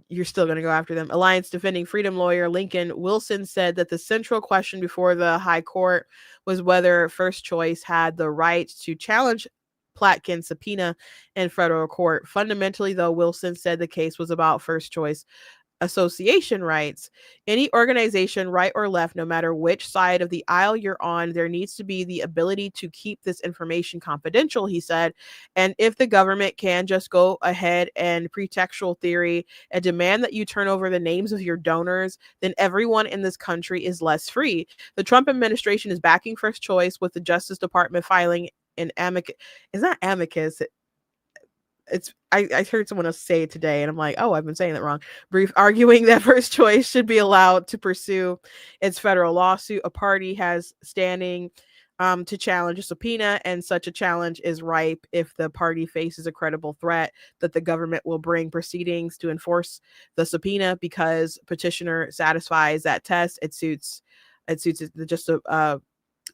you're still going to go after them. Alliance Defending Freedom lawyer Lincoln Wilson said that the central question before the high court was whether First Choice had the right to challenge Platkin's subpoena in federal court. Fundamentally, though, Wilson said the case was about First Choice association rights. Any organization, right or left, no matter which side of the aisle you're on, there needs to be the ability to keep this information confidential, he said. And if the government can just go ahead and pretextual theory and demand that you turn over the names of your donors, then everyone in this country is less free. The Trump administration is backing First Choice, with the Justice Department filing an amicus. It's not amicus. I heard someone else say it today, and I'm like, oh, I've been saying that wrong. Brief arguing that First Choice should be allowed to pursue its federal lawsuit. A party has standing to challenge a subpoena, and such a challenge is ripe if the party faces a credible threat that the government will bring proceedings to enforce the subpoena because petitioner satisfies that test. It suits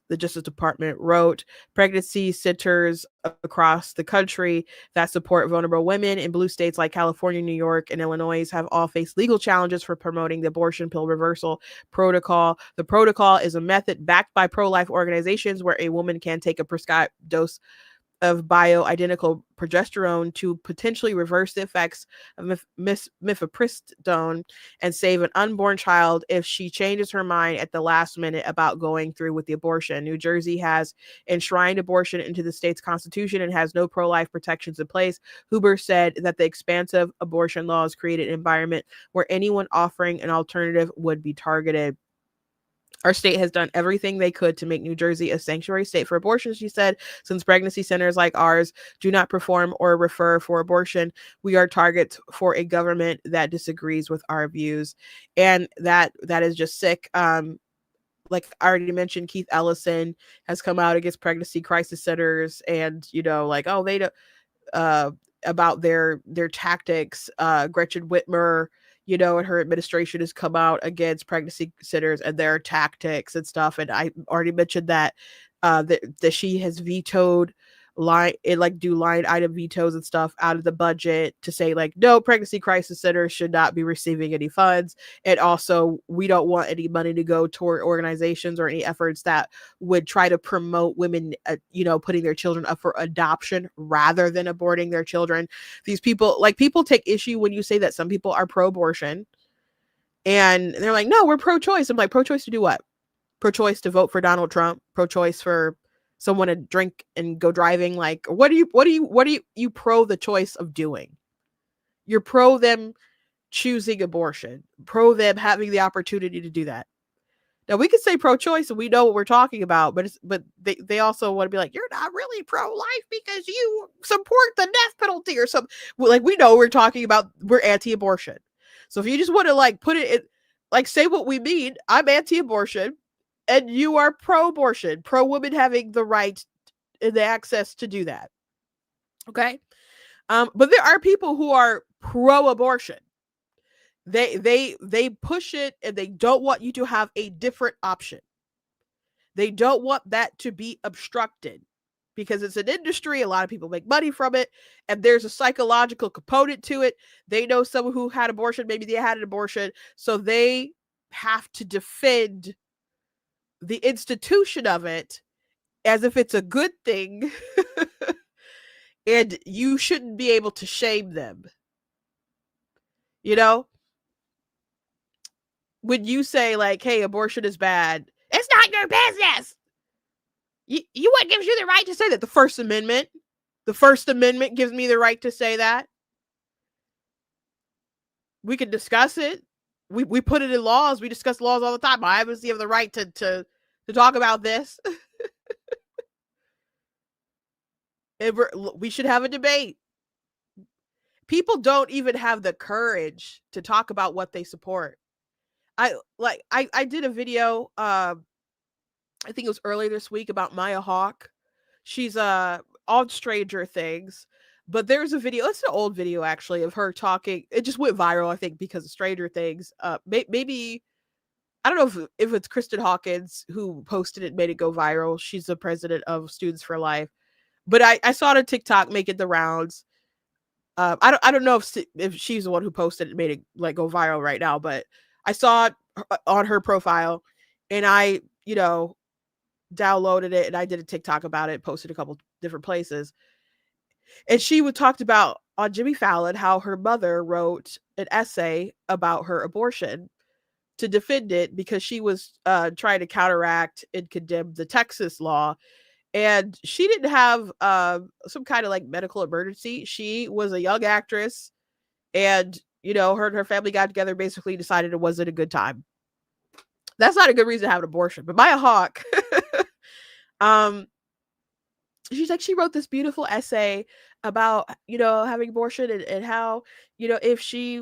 the Justice Department wrote. Pregnancy centers across the country that support vulnerable women in blue states like California, New York, and Illinois have all faced legal challenges for promoting the abortion pill reversal protocol. The protocol is a method backed by pro-life organizations where a woman can take a prescribed dose of bioidentical progesterone to potentially reverse the effects of mifepristone and save an unborn child if she changes her mind at the last minute about going through with the abortion. New Jersey has enshrined abortion into the state's constitution and has no pro-life protections in place. Huber said that the expansive abortion laws created an environment where anyone offering an alternative would be targeted. Our state has done everything they could to make New Jersey a sanctuary state for abortion, she said. Since pregnancy centers like ours do not perform or refer for abortion, we are targets for a government that disagrees with our views. And that is just sick. Like I already mentioned, Keith Ellison has come out against pregnancy crisis centers and, like, oh, they don't, about their tactics. Gretchen Whitmer, and her administration has come out against pregnancy centers and their tactics and stuff. And I already mentioned that that she has vetoed line item vetoes and stuff out of the budget to say, like, no, pregnancy crisis centers should not be receiving any funds. And also, we don't want any money to go toward organizations or any efforts that would try to promote women, putting their children up for adoption rather than aborting their children. These people take issue when you say that some people are pro-abortion and they're like, no, we're pro-choice. I'm like, pro-choice to do what? Pro-choice to vote for Donald Trump? Pro-choice for someone to drink and go driving? Like, what are you pro the choice of doing? You're pro them choosing abortion, pro them having the opportunity to do that. Now we can say pro-choice and we know what we're talking about, but they also want to be like, you're not really pro-life because you support the death penalty or something. Like, we know we're talking about, we're anti-abortion. So if you just want to like put it in, like, say what we mean, I'm anti-abortion and you are pro-abortion, pro-women having the right and the access to do that. Okay. But there are people who are pro-abortion. They push it and they don't want you to have a different option. They don't want that to be obstructed because it's an industry. A lot of people make money from it, and there's a psychological component to it. They know someone who had abortion, maybe they had an abortion, so they have to defend the institution of it as if it's a good thing. And you shouldn't be able to shame them. When you say, like, hey, abortion is bad, it's not your business. What gives you the right to say that? The First Amendment gives me the right to say that. We can discuss it. We put it in laws. We discuss laws all the time. I obviously have the right to talk about this. We should have a debate. People don't even have the courage to talk about what they support. I did a video, I think it was earlier this week, about Maya Hawke. She's on Stranger Things, but there's a video, it's an old video actually, of her talking. It just went viral, I think, because of Stranger Things. Maybe, I don't know if it's Kristen Hawkins who posted it, made it go viral. She's the president of Students for Life. But I saw it on TikTok making the rounds. I don't know if she's the one who posted it, made it like go viral right now, but I saw it on her profile, and I, downloaded it, and I did a TikTok about it, posted a couple different places. And she talked about on Jimmy Fallon how her mother wrote an essay about her abortion to defend it because she was trying to counteract and condemn the Texas law. And she didn't have some kind of like medical emergency. She was a young actress, and her and her family got together, basically decided it wasn't a good time. That's not a good reason to have an abortion. But Maya Hawke, she's like, she wrote this beautiful essay about, you know, having abortion, and how, you know, if she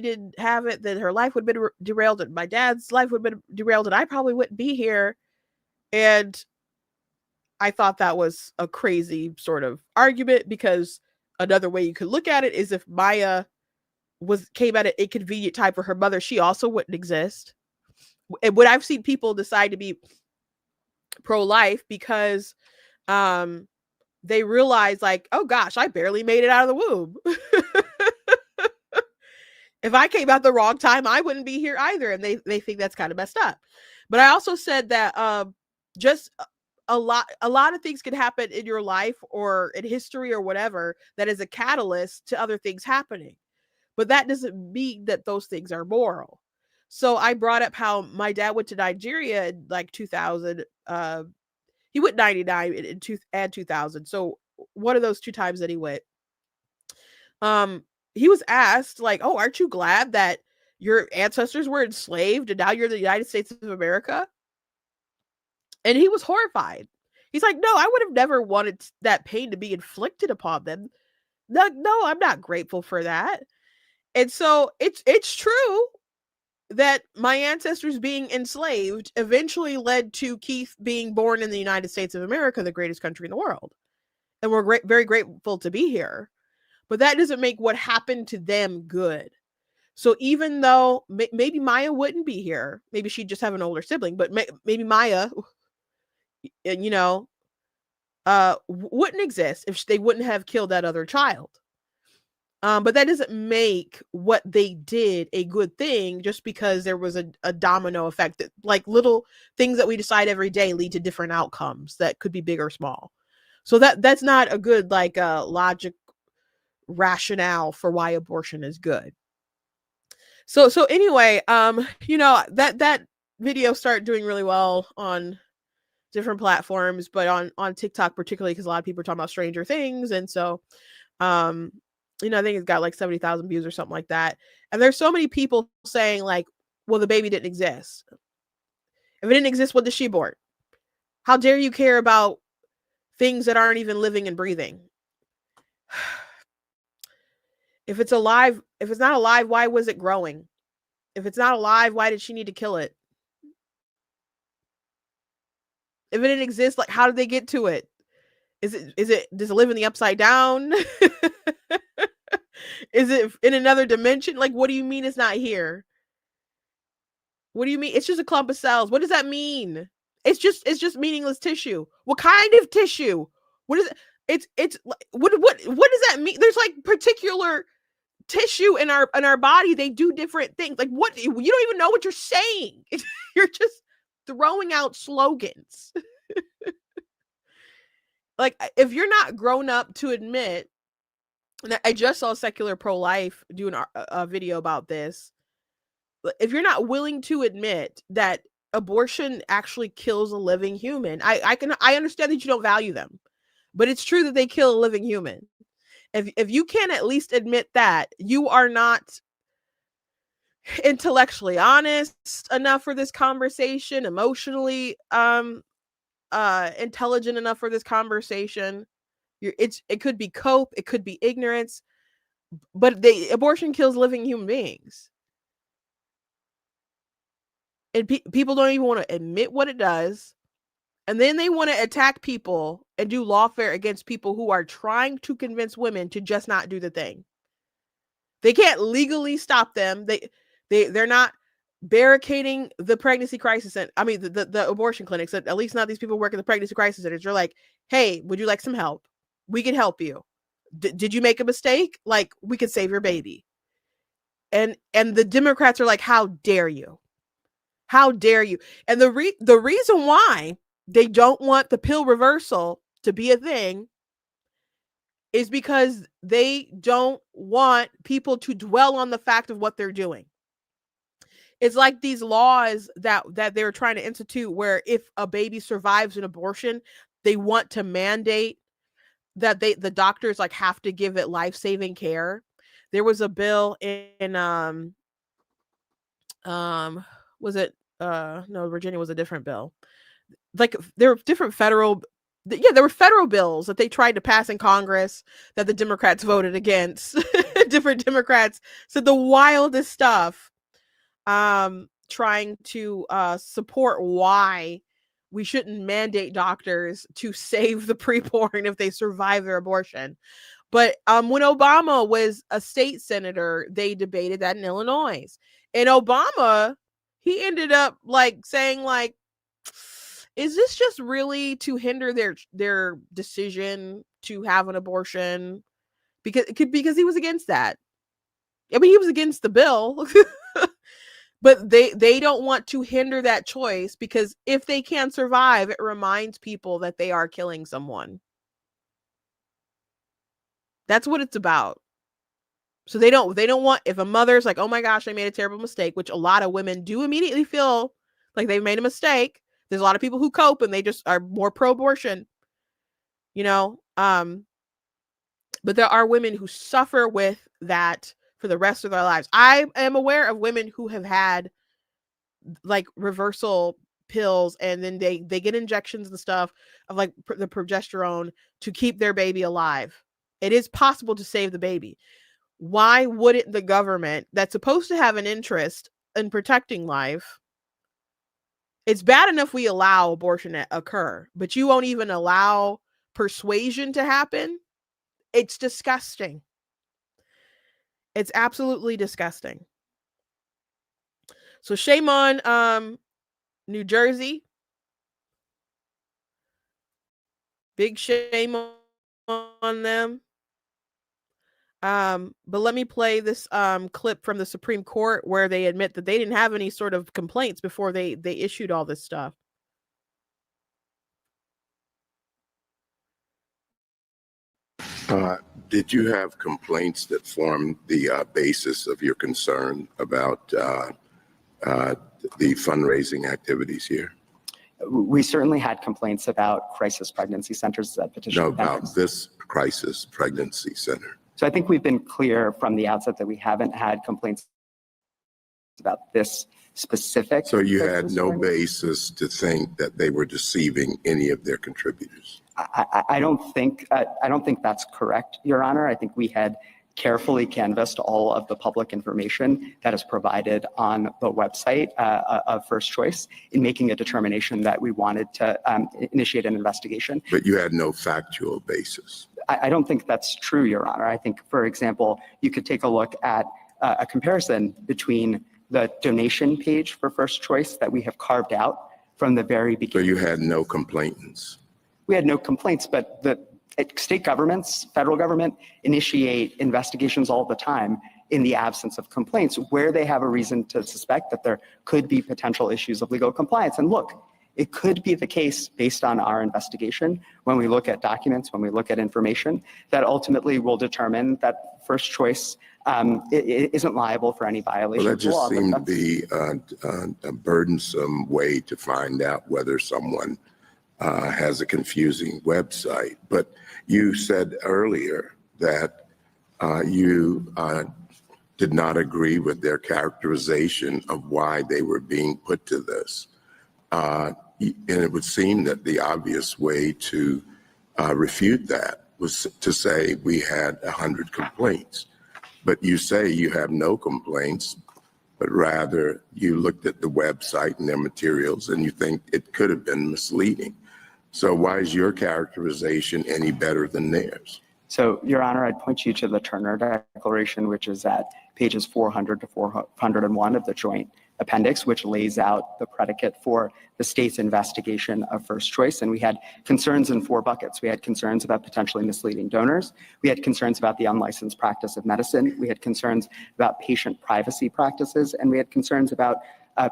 didn't have it, then her life would have been derailed, and my dad's life would have been derailed, and I probably wouldn't be here. And I thought that was a crazy sort of argument, because another way you could look at it is, if Maya came at an inconvenient time for her mother, she also wouldn't exist. And when I've seen people decide to be pro-life because they realize, like, oh gosh, I barely made it out of the womb. If I came out the wrong time, I wouldn't be here either. And they think that's kind of messed up. But I also said that just a lot of things can happen in your life or in history or whatever that is a catalyst to other things happening. But that doesn't mean that those things are moral. So I brought up how my dad went to Nigeria in like 2000. He went 99 in 2000. So one of those two times that he went, he was asked, like, oh, aren't you glad that your ancestors were enslaved and now you're the United States of America? And he was horrified. He's like, no, I would have never wanted that pain to be inflicted upon them. No, I'm not grateful for that. And so it's true that my ancestors being enslaved eventually led to Keith being born in the United States of America, the greatest country in the world. And we're very grateful to be here. But that doesn't make what happened to them good. So even though maybe Maya wouldn't be here, maybe she'd just have an older sibling, but maybe Maya, you know, wouldn't exist if they wouldn't have killed that other child. But that doesn't make what they did a good thing, just because there was a domino effect, that like little things that we decide every day lead to different outcomes that could be big or small. So that's not a good, like, logic rationale for why abortion is good. So anyway, you know, that video started doing really well on different platforms, but on TikTok particularly, because a lot of people are talking about Stranger Things. And so you know, I think it's got like 70,000 views or something like that. And there's so many people saying, like, well, the baby didn't exist. If it didn't exist, what did she abort? How dare you care about things that aren't even living and breathing? If it's alive, if it's not alive, why was it growing? If it's not alive, why did she need to kill it? If it didn't exist, like, how did they get to it? Does it live in the upside down? Is it in another dimension? Like, what do you mean it's not here? What do you mean? It's just a clump of cells. What does that mean? It's just meaningless tissue. What kind of tissue? What is it? It's what does that mean? There's like particular tissue in our body. They do different things. Like, what, you don't even know what you're saying. You're just throwing out slogans. Like, if you're not grown up to admit, and I just saw Secular Pro-Life do a video about this. If you're not willing to admit that abortion actually kills a living human, I understand that you don't value them, but it's true that they kill a living human. If you can't at least admit that, you are not intellectually honest enough for this conversation, emotionally intelligent enough for this conversation. It could be cope, it could be ignorance, but abortion kills living human beings. And people don't even want to admit what it does. And then they want to attack people and do lawfare against people who are trying to convince women to just not do the thing. They can't legally stop them. They're not barricading the pregnancy crisis center. I mean, the abortion clinics. At least not these people work at the pregnancy crisis centers. They're like, hey, would you like some help? We can help you. Did you make a mistake? Like, we could save your baby. And the Democrats are like, how dare you? How dare you? And the reason why they don't want the pill reversal to be a thing is because they don't want people to dwell on the fact of what they're doing. It's like these laws that they're trying to institute, where if a baby survives an abortion, they want to mandate that the doctors like have to give it life-saving care. There was a bill in was it no, Virginia was a different bill. Like, there are different federal there were federal bills that they tried to pass in Congress that the Democrats voted against. Different Democrats said the wildest stuff, trying to support why we shouldn't mandate doctors to save the preborn if they survive their abortion. But when Obama was a state senator, they debated that in Illinois. And Obama, he ended up like saying like, is this just really to hinder their decision to have an abortion? Because he was against that. I mean, he was against the bill, but they don't want to hinder that choice, because if they can survive, it reminds people that they are killing someone. That's what it's about. So they don't want, if a mother's like, oh my gosh, I made a terrible mistake, which a lot of women do immediately feel like they've made a mistake. There's a lot of people who cope and they just are more pro-abortion, you know. But there are women who suffer with that for the rest of their lives. I am aware of women who have had like reversal pills, and then they get injections and stuff of like the progesterone to keep their baby alive. It is possible to save the baby. Why wouldn't the government, that's supposed to have an interest in protecting life? It's bad enough we allow abortion to occur, but you won't even allow persuasion to happen. It's disgusting. It's absolutely disgusting. So shame on New Jersey. Big shame on them. But let me play this clip from the Supreme Court where they admit that they didn't have any sort of complaints before they issued all this stuff. Did you have complaints that formed the basis of your concern about the fundraising activities here? We certainly had complaints about crisis pregnancy centers that petition. No, about this crisis pregnancy center. So I think we've been clear from the outset that we haven't had complaints about this specific. So you had no basis to think that they were deceiving any of their contributors? I don't think that's correct, Your Honor. I think we had carefully canvassed all of the public information that is provided on the website of First Choice in making a determination that we wanted to initiate an investigation. But you had no factual basis? I don't think that's true, Your Honor. I think, for example, you could take a look at a comparison between the donation page for First Choice that we have carved out from the very beginning. So you had no complainants? We had no complaints, but the state governments, federal government, initiate investigations all the time in the absence of complaints where they have a reason to suspect that there could be potential issues of legal compliance. And look, it could be the case based on our investigation, when we look at documents, when we look at information, that ultimately will determine that First Choice isn't liable for any violation of the law. Well, that just seemed to be a burdensome way to find out whether someone has a confusing website. But you said earlier that you did not agree with their characterization of why they were being put to this. And it would seem that the obvious way to refute that was to say we had 100 complaints. But you say you have no complaints, but rather you looked at the website and their materials and you think it could have been misleading. So why is your characterization any better than theirs? So, Your Honor, I'd point you to the Turner Declaration, which is at pages 400 to 401 of the Joint Appendix, which lays out the predicate for the state's investigation of First Choice. And we had concerns in 4 buckets. We had concerns about potentially misleading donors. We had concerns about the unlicensed practice of medicine. We had concerns about patient privacy practices. And we had concerns about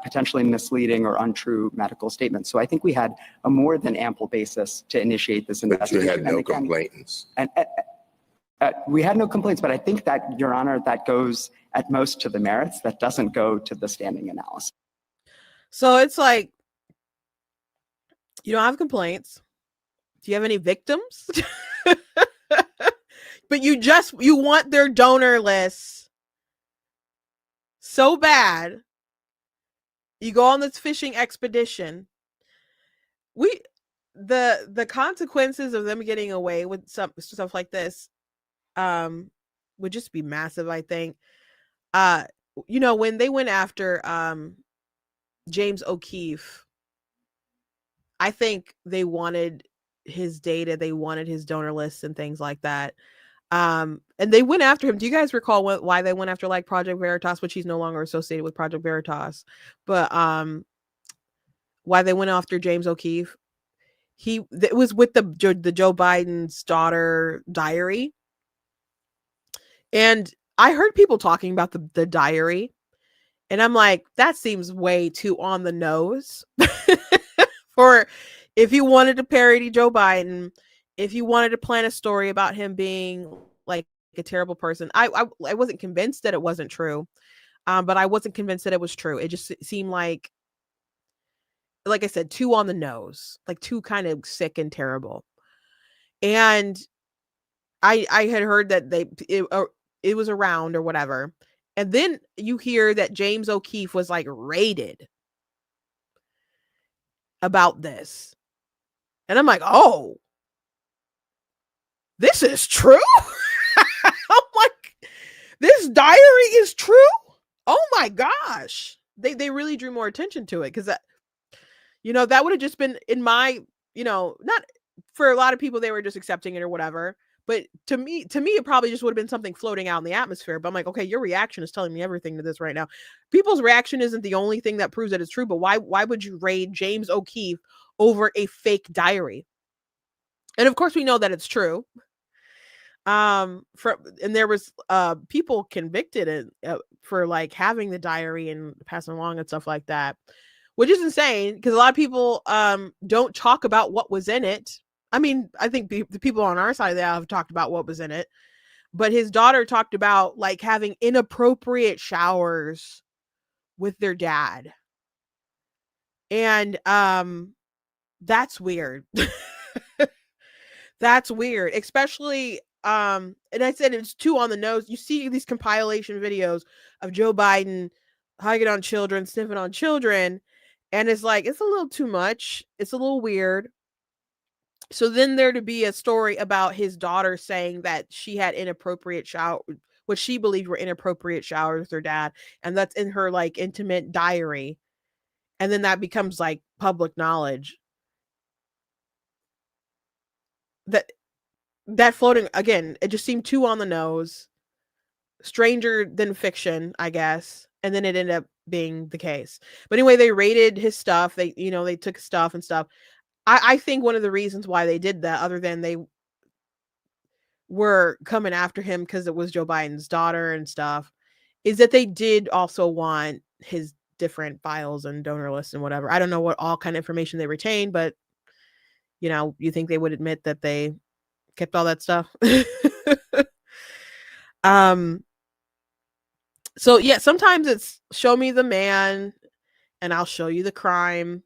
potentially misleading or untrue medical statements. So I think we had a more than ample basis to initiate this investigation. But you had no complainants. And we had no complaints, but I think that, Your Honor, that goes at most to the merits. That doesn't go to the standing analysis. So it's like, you don't have complaints. Do you have any victims? But you want their donor lists so bad. You go on this fishing expedition. the consequences of them getting away with some stuff like this would just be massive, I think. When they went after James O'Keefe, I think they wanted his data, they wanted his donor lists and things like that. And they went after him. Do you guys recall why they went after like Project Veritas, which he's no longer associated with Project Veritas, but why they went after James O'Keefe? It was with the Joe Biden's daughter diary. And I heard people talking about the diary, and I'm like, that seems way too on the nose. For if you wanted to parody Joe Biden, if you wanted to plan a story about him being like a terrible person. I wasn't convinced that it wasn't true, but I wasn't convinced that it was true. It just seemed like I said, too on the nose, like too kind of sick and terrible. And I had heard that it was around or whatever. And then you hear that James O'Keefe was like raided about this. And I'm like, oh, this is true? I'm like, this diary is true? Oh my gosh. They really drew more attention to it because that would have just been in my, not for a lot of people, they were just accepting it or whatever. But to me, it probably just would have been something floating out in the atmosphere. But I'm like, okay, your reaction is telling me everything to this right now. People's reaction isn't the only thing that proves that it's true. But why would you raid James O'Keefe over a fake diary? And of course, we know that it's true. And there was people convicted for like having the diary and passing along and stuff like that, which is insane because a lot of people don't talk about what was in it. I mean, I think the people on our side of the aisle have talked about what was in it, but his daughter talked about like having inappropriate showers with their dad. And that's weird. That's weird, especially and I said it's too on the nose. You see these compilation videos of Joe Biden hugging on children, sniffing on children, and it's like it's a little too much. It's a little weird. So then there to be a story about his daughter saying that she had inappropriate what she believed were inappropriate showers with her dad, and that's in her like intimate diary. And then that becomes like public knowledge. That floating again, it just seemed too on the nose, stranger than fiction, I guess. And then it ended up being the case. But anyway, they raided his stuff. They took stuff and stuff. I think one of the reasons why they did that, other than they were coming after him because it was Joe Biden's daughter and stuff, is that they did also want his different files and donor lists and whatever. I don't know what all kind of information they retained, but you think they would admit that they kept all that stuff. So yeah, sometimes it's show me the man and I'll show you the crime.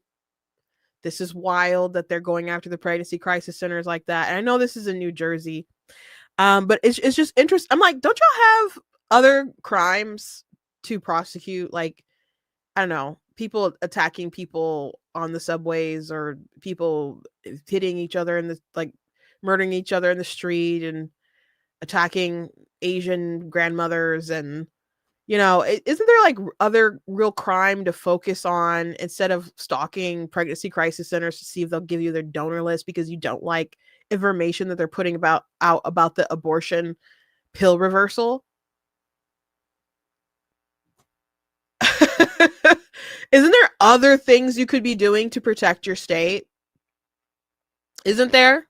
This is wild that they're going after the pregnancy crisis centers like that. And I know this is in New Jersey. But it's just interesting. I'm like, don't y'all have other crimes to prosecute? Like, I don't know, people attacking people on the subways or people hitting each other in the like murdering each other in the street and attacking Asian grandmothers. And isn't there like other real crime to focus on instead of stalking pregnancy crisis centers to see if they'll give you their donor list because you don't like information that they're putting out about the abortion pill reversal? Isn't there other things you could be doing to protect your state? Isn't there?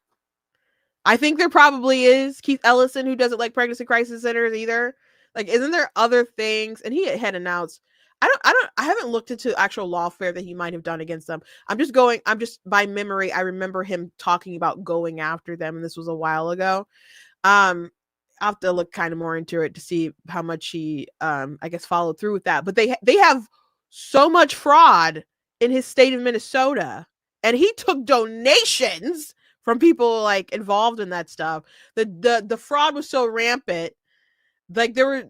I think there probably is. Keith Ellison, who doesn't like pregnancy crisis centers either. Like, isn't there other things? And he had announced, I haven't looked into actual lawfare that he might have done against them. I'm just by memory. I remember him talking about going after them. And this was a while ago. I'll have to look kind of more into it to see how much he, I guess, followed through with that. But they have so much fraud in his state of Minnesota, and he took donations from people like involved in that stuff. The fraud was so rampant. Like there were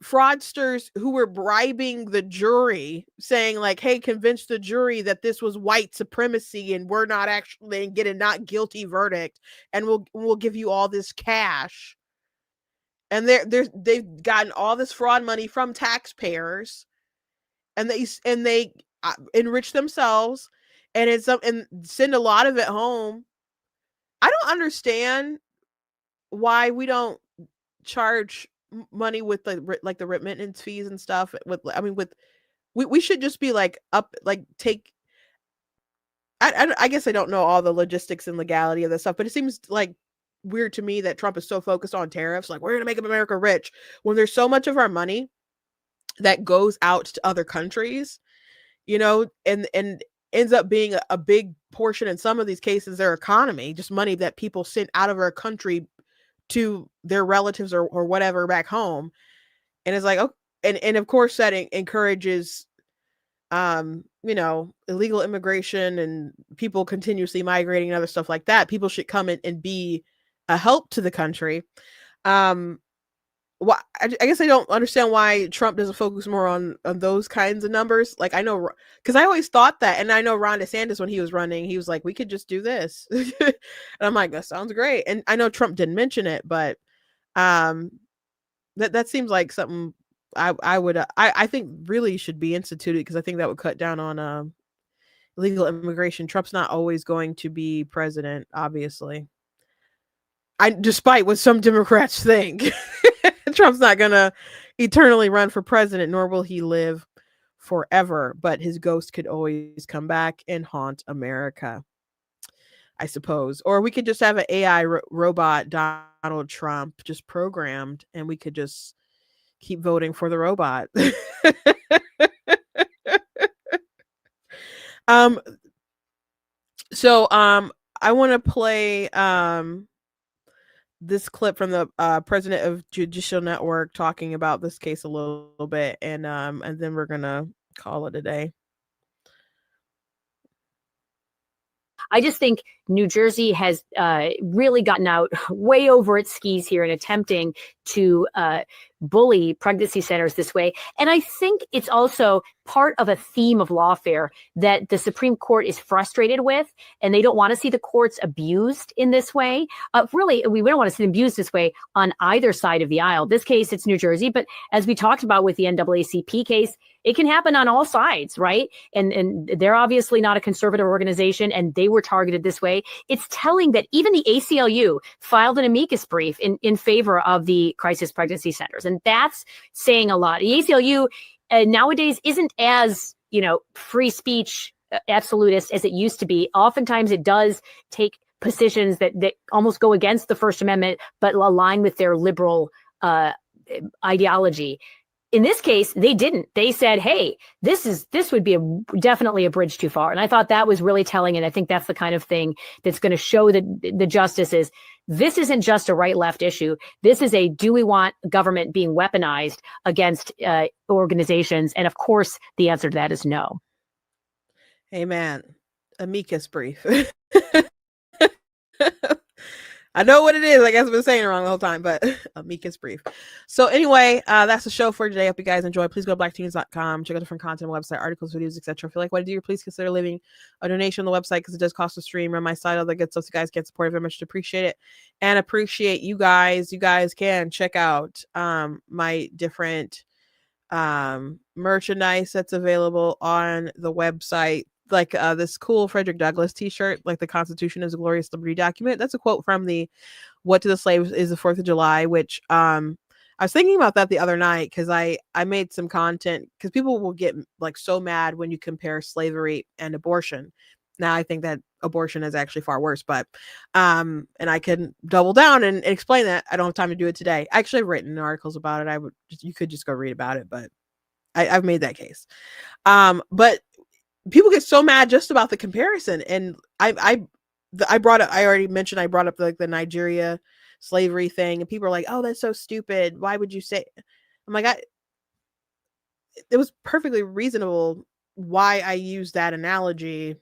fraudsters who were bribing the jury, saying like, hey, convince the jury that this was white supremacy and we're not actually, and get a not guilty verdict, and we'll give you all this cash. And they've gotten all this fraud money from taxpayers, and they enrich themselves, and send a lot of it home. I don't understand why we don't charge money with the remittance fees and stuff. We should just be like take. I guess I don't know all the logistics and legality of this stuff, but it seems like weird to me that Trump is so focused on tariffs. Like, we're going to make America rich, when there's so much of our money that goes out to other countries, and ends up being a big portion in some of these cases, their economy, just money that people send out of our country to their relatives or whatever back home. And it's like, oh, and of course that encourages illegal immigration and people continuously migrating and other stuff like that. People should come in and be a help to the country. Why, I guess I don't understand why Trump doesn't focus more on those kinds of numbers. Like, I know, because I always thought that, and I know Ron DeSantis, when he was running, he was like, we could just do this. And I'm like, that sounds great. And I know Trump didn't mention it, but that seems like something I think really should be instituted, because I think that would cut down on illegal immigration. Trump's not always going to be president, obviously. Despite what some Democrats think. Trump's not gonna eternally run for president, nor will he live forever, but his ghost could always come back and haunt America, I suppose. Or we could just have an AI robot Donald Trump just programmed, and we could just keep voting for the robot. So I want to play this clip from the president of Judicial Network talking about this case a little bit, and then we're gonna call it a day. I just think New Jersey has really gotten out way over its skis here in attempting to bully pregnancy centers this way. And I think it's also part of a theme of lawfare that the Supreme Court is frustrated with, and they don't want to see the courts abused in this way. Really, we don't want to see them abused this way on either side of the aisle. This case, it's New Jersey, but as we talked about with the NAACP case, it can happen on all sides, right? And they're obviously not a conservative organization, and they were targeted this way. It's telling that even the ACLU filed an amicus brief in favor of the crisis pregnancy centers. And that's saying a lot. The ACLU nowadays isn't as, free speech absolutist as it used to be. Oftentimes it does take positions that almost go against the First Amendment, but align with their liberal ideology. In this case, they didn't. They said, hey, this would be definitely a bridge too far. And I thought that was really telling. And I think that's the kind of thing that's going to show the justices, this isn't just a right-left issue. This is a, do we want government being weaponized against organizations? And of course, the answer to that is no. Amen. Amicus brief. I know what it is. I guess I've been saying it wrong the whole time, but amicus brief. So anyway, that's the show for today. I hope you guys enjoy. Please go to blackteens.com. Check out different content on the website, articles, videos, etc. If you like what I do, please consider leaving a donation on the website, because it does cost to stream, run my site, all the good stuff. So you guys get support. I very much appreciate it, and appreciate you guys. You guys can check out my different merchandise that's available on the website. Like this cool Frederick Douglass t-shirt, like the Constitution is a glorious liberty document. That's a quote from the What to the Slaves is the 4th of July, which I was thinking about that the other night, because I made some content, because people will get like so mad when you compare slavery and abortion. Now I think that abortion is actually far worse, but and I can double down and explain that. I don't have time to do it today. I actually have written articles about it. You could just go read about it, but I've made that case. But people get so mad just about the comparison. And I brought up, I already mentioned, I brought up like the Nigeria slavery thing, and people are like, oh, that's so stupid. Why would you say? I'm like, it was perfectly reasonable why I used that analogy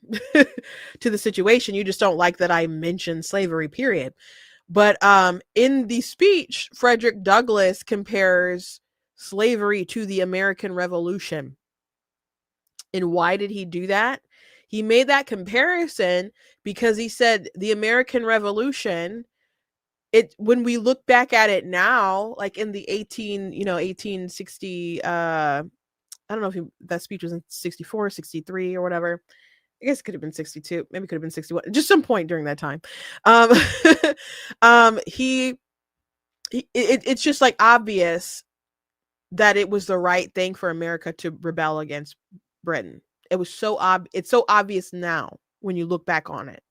to the situation. You just don't like that I mentioned slavery, period. But in the speech, Frederick Douglass compares slavery to the American Revolution. And why did he do that? He made that comparison because he said the American Revolution, when we look back at it now, like in the 1860, I don't know if that speech was in 64, 63 or whatever. I guess it could have been 62, maybe it could have been 61, just some point during that time. It's just like obvious that it was the right thing for America to rebel against Britain. It was it's so obvious now when you look back on it.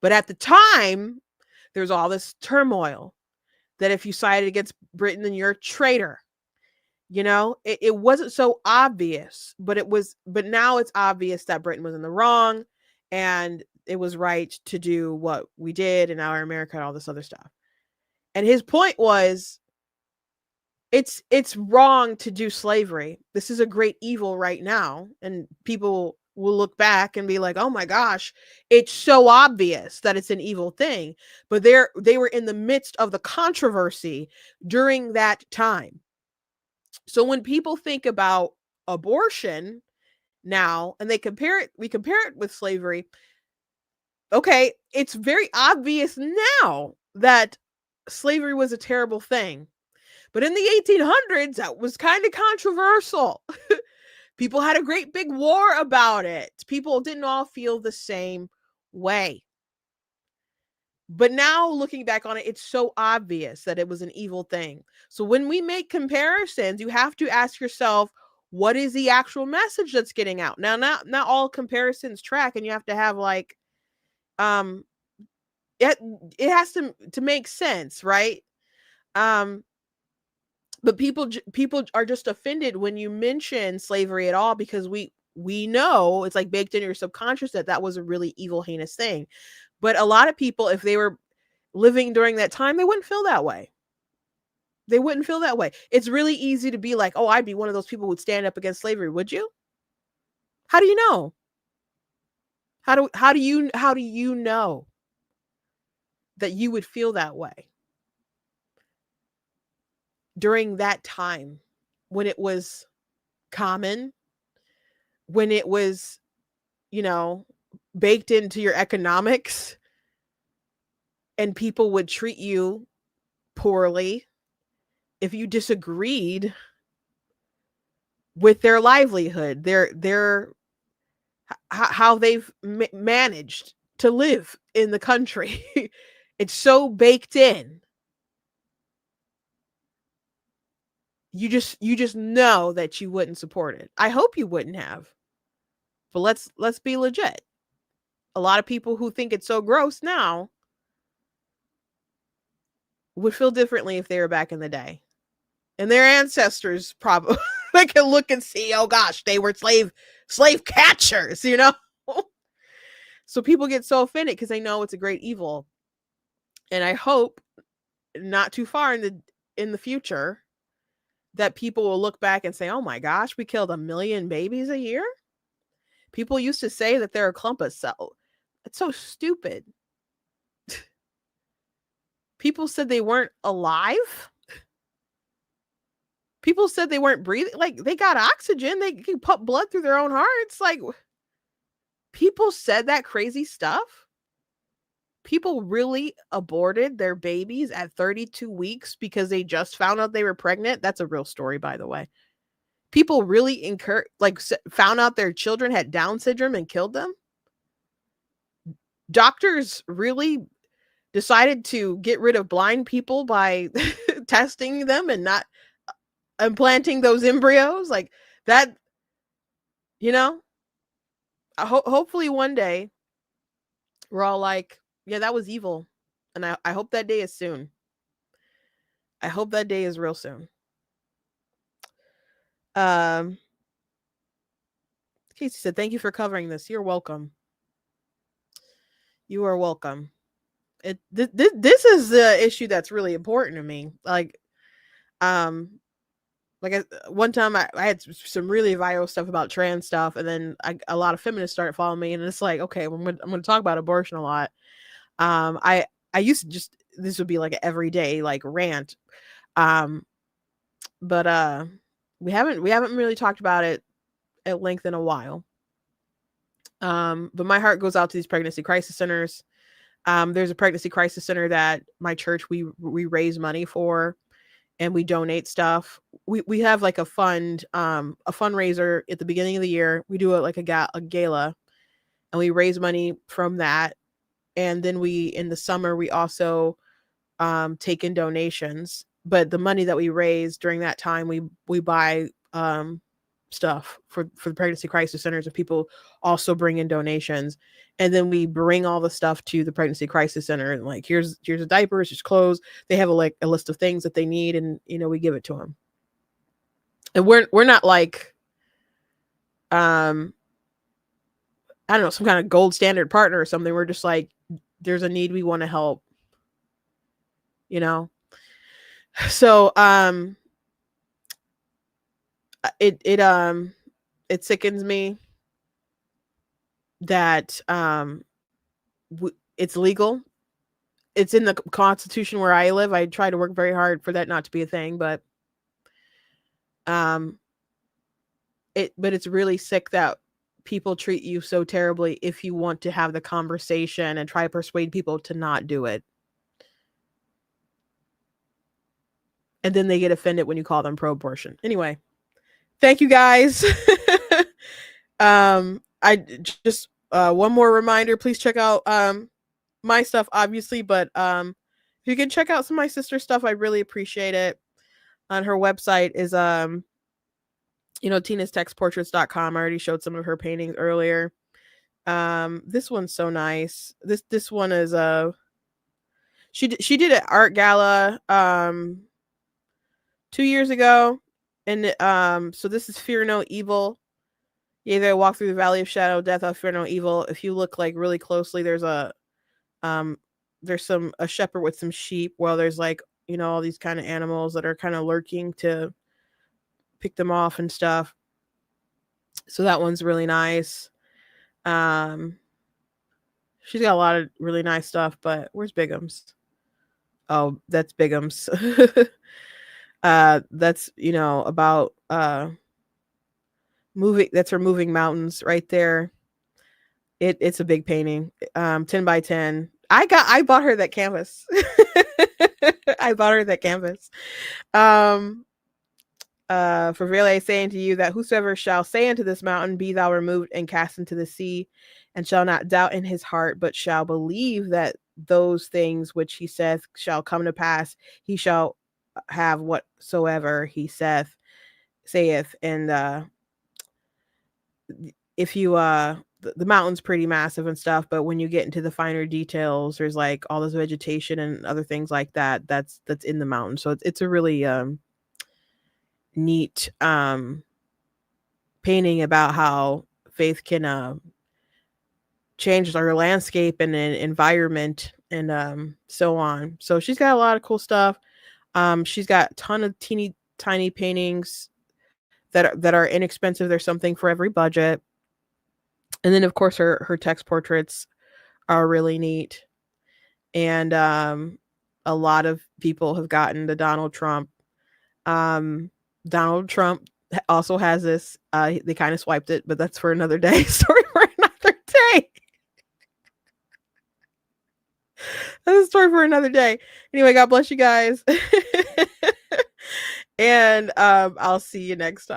But at the time, there's all this turmoil that if you sided against Britain, then you're a traitor. You know, it wasn't so obvious, but now it's obvious that Britain was in the wrong and it was right to do what we did and our America and all this other stuff. And his point was, it's wrong to do slavery. This is a great evil right now. And people will look back and be like, oh my gosh, it's so obvious that it's an evil thing. But they were in the midst of the controversy during that time. So when people think about abortion now and we compare it with slavery, okay, it's very obvious now that slavery was a terrible thing. But in the 1800s, that was kind of controversial. People had a great big war about it. People didn't all feel the same way. But now looking back on it, it's so obvious that it was an evil thing. So when we make comparisons, you have to ask yourself, what is the actual message that's getting out? Now, not all comparisons track, and you have to have like, it has to make sense, right? But people are just offended when you mention slavery at all, because we know it's like baked in your subconscious that was a really evil, heinous thing. But a lot of people, if they were living during that time, they wouldn't feel that way. They wouldn't feel that way. It's really easy to be like, oh, I'd be one of those people who would stand up against slavery. Would you? How do you know? How do you know that you would feel that way during that time when it was common, when it was, baked into your economics, and people would treat you poorly if you disagreed with their livelihood, their how they've managed to live in the country. It's so baked in. You just know that you wouldn't support it. I hope you wouldn't have. But let's be legit. A lot of people who think it's so gross now would feel differently if they were back in the day. And their ancestors probably they can look and see, oh gosh, they were slave catchers, So people get so offended because they know it's a great evil. And I hope not too far in the future that people will look back and say, oh my gosh, we killed 1 million babies a year. People used to say that they're a clump of cells. It's so stupid. People said they weren't alive. People said they weren't breathing. Like, they got oxygen. They can pump blood through their own hearts. Like, people said that crazy stuff. People really aborted their babies at 32 weeks because they just found out they were pregnant. That's a real story, by the way. People really found out their children had Down syndrome and killed them. Doctors really decided to get rid of blind people by testing them and not implanting those embryos like that. Hopefully one day we're all like, yeah, that was evil. And I hope that day is soon. I hope that day is real soon. Casey said, thank you for covering this. You're welcome. You are welcome. This is the issue that's really important to me. One time I had some really viral stuff about trans stuff, and then a lot of feminists started following me, and it's like, okay, I'm going to talk about abortion a lot. I used to this would be like an everyday like rant. but we haven't really talked about it at length in a while. But my heart goes out to these pregnancy crisis centers. There's a pregnancy crisis center that my church we raise money for, and we donate stuff. We have like a fund, a fundraiser at the beginning of the year. We do it like a gala, and we raise money from that. And then in the summer, we also take in donations. But the money that we raise during that time, we buy stuff for the pregnancy crisis centers, and people also bring in donations. And then we bring all the stuff to the pregnancy crisis center, and like, here's the diapers, here's clothes. They have a list of things that they need, and we give it to them. And we're not like I don't know, some kind of gold standard partner or something. We're just like, there's a need, we want to help, so it sickens me that it's legal. It's in the Constitution where I live. I try to work very hard for that not to be a thing, but it's really sick that people treat you so terribly if you want to have the conversation and try to persuade people to not do it. And then they get offended when you call them pro-abortion. Anyway, thank you guys. I just one more reminder, please check out my stuff, obviously, but if you can check out some of my sister's stuff, I really appreciate it. On her website is tinastextportraits.com. I already showed some of her paintings earlier. This one's so nice. This one is she did an art gala 2 years ago, and so this is Fear No Evil. Yeah, they walk through the valley of shadow, death, I fear no evil. If you look like really closely, there's a shepherd with some sheep. Well, there's like, all these kind of animals that are kind of lurking to pick them off and stuff. So that one's really nice. She's got a lot of really nice stuff, but where's Bigham's? Oh, that's Bigham's. That's, about moving. That's her moving mountains right there. It's a big painting, 10 by 10. I bought her that canvas. I bought her that canvas. For verily I say unto you that whosoever shall say unto this mountain, be thou removed and cast into the sea, and shall not doubt in his heart, but shall believe that those things which he saith shall come to pass, he shall have whatsoever he saith. And if you the mountain's pretty massive and stuff, but when you get into the finer details, there's like all this vegetation and other things like that that's in the mountain. So it's a really neat painting about how faith can change our landscape and an environment and so on. So she's got a lot of cool stuff. She's got a ton of teeny tiny paintings that are inexpensive. There's something for every budget. And then of course her text portraits are really neat. And a lot of people have gotten to Donald Trump. Donald Trump also has this. They kind of swiped it, but that's for another day. Story for another day. That's a story for another day. Anyway, God bless you guys. And I'll see you next time.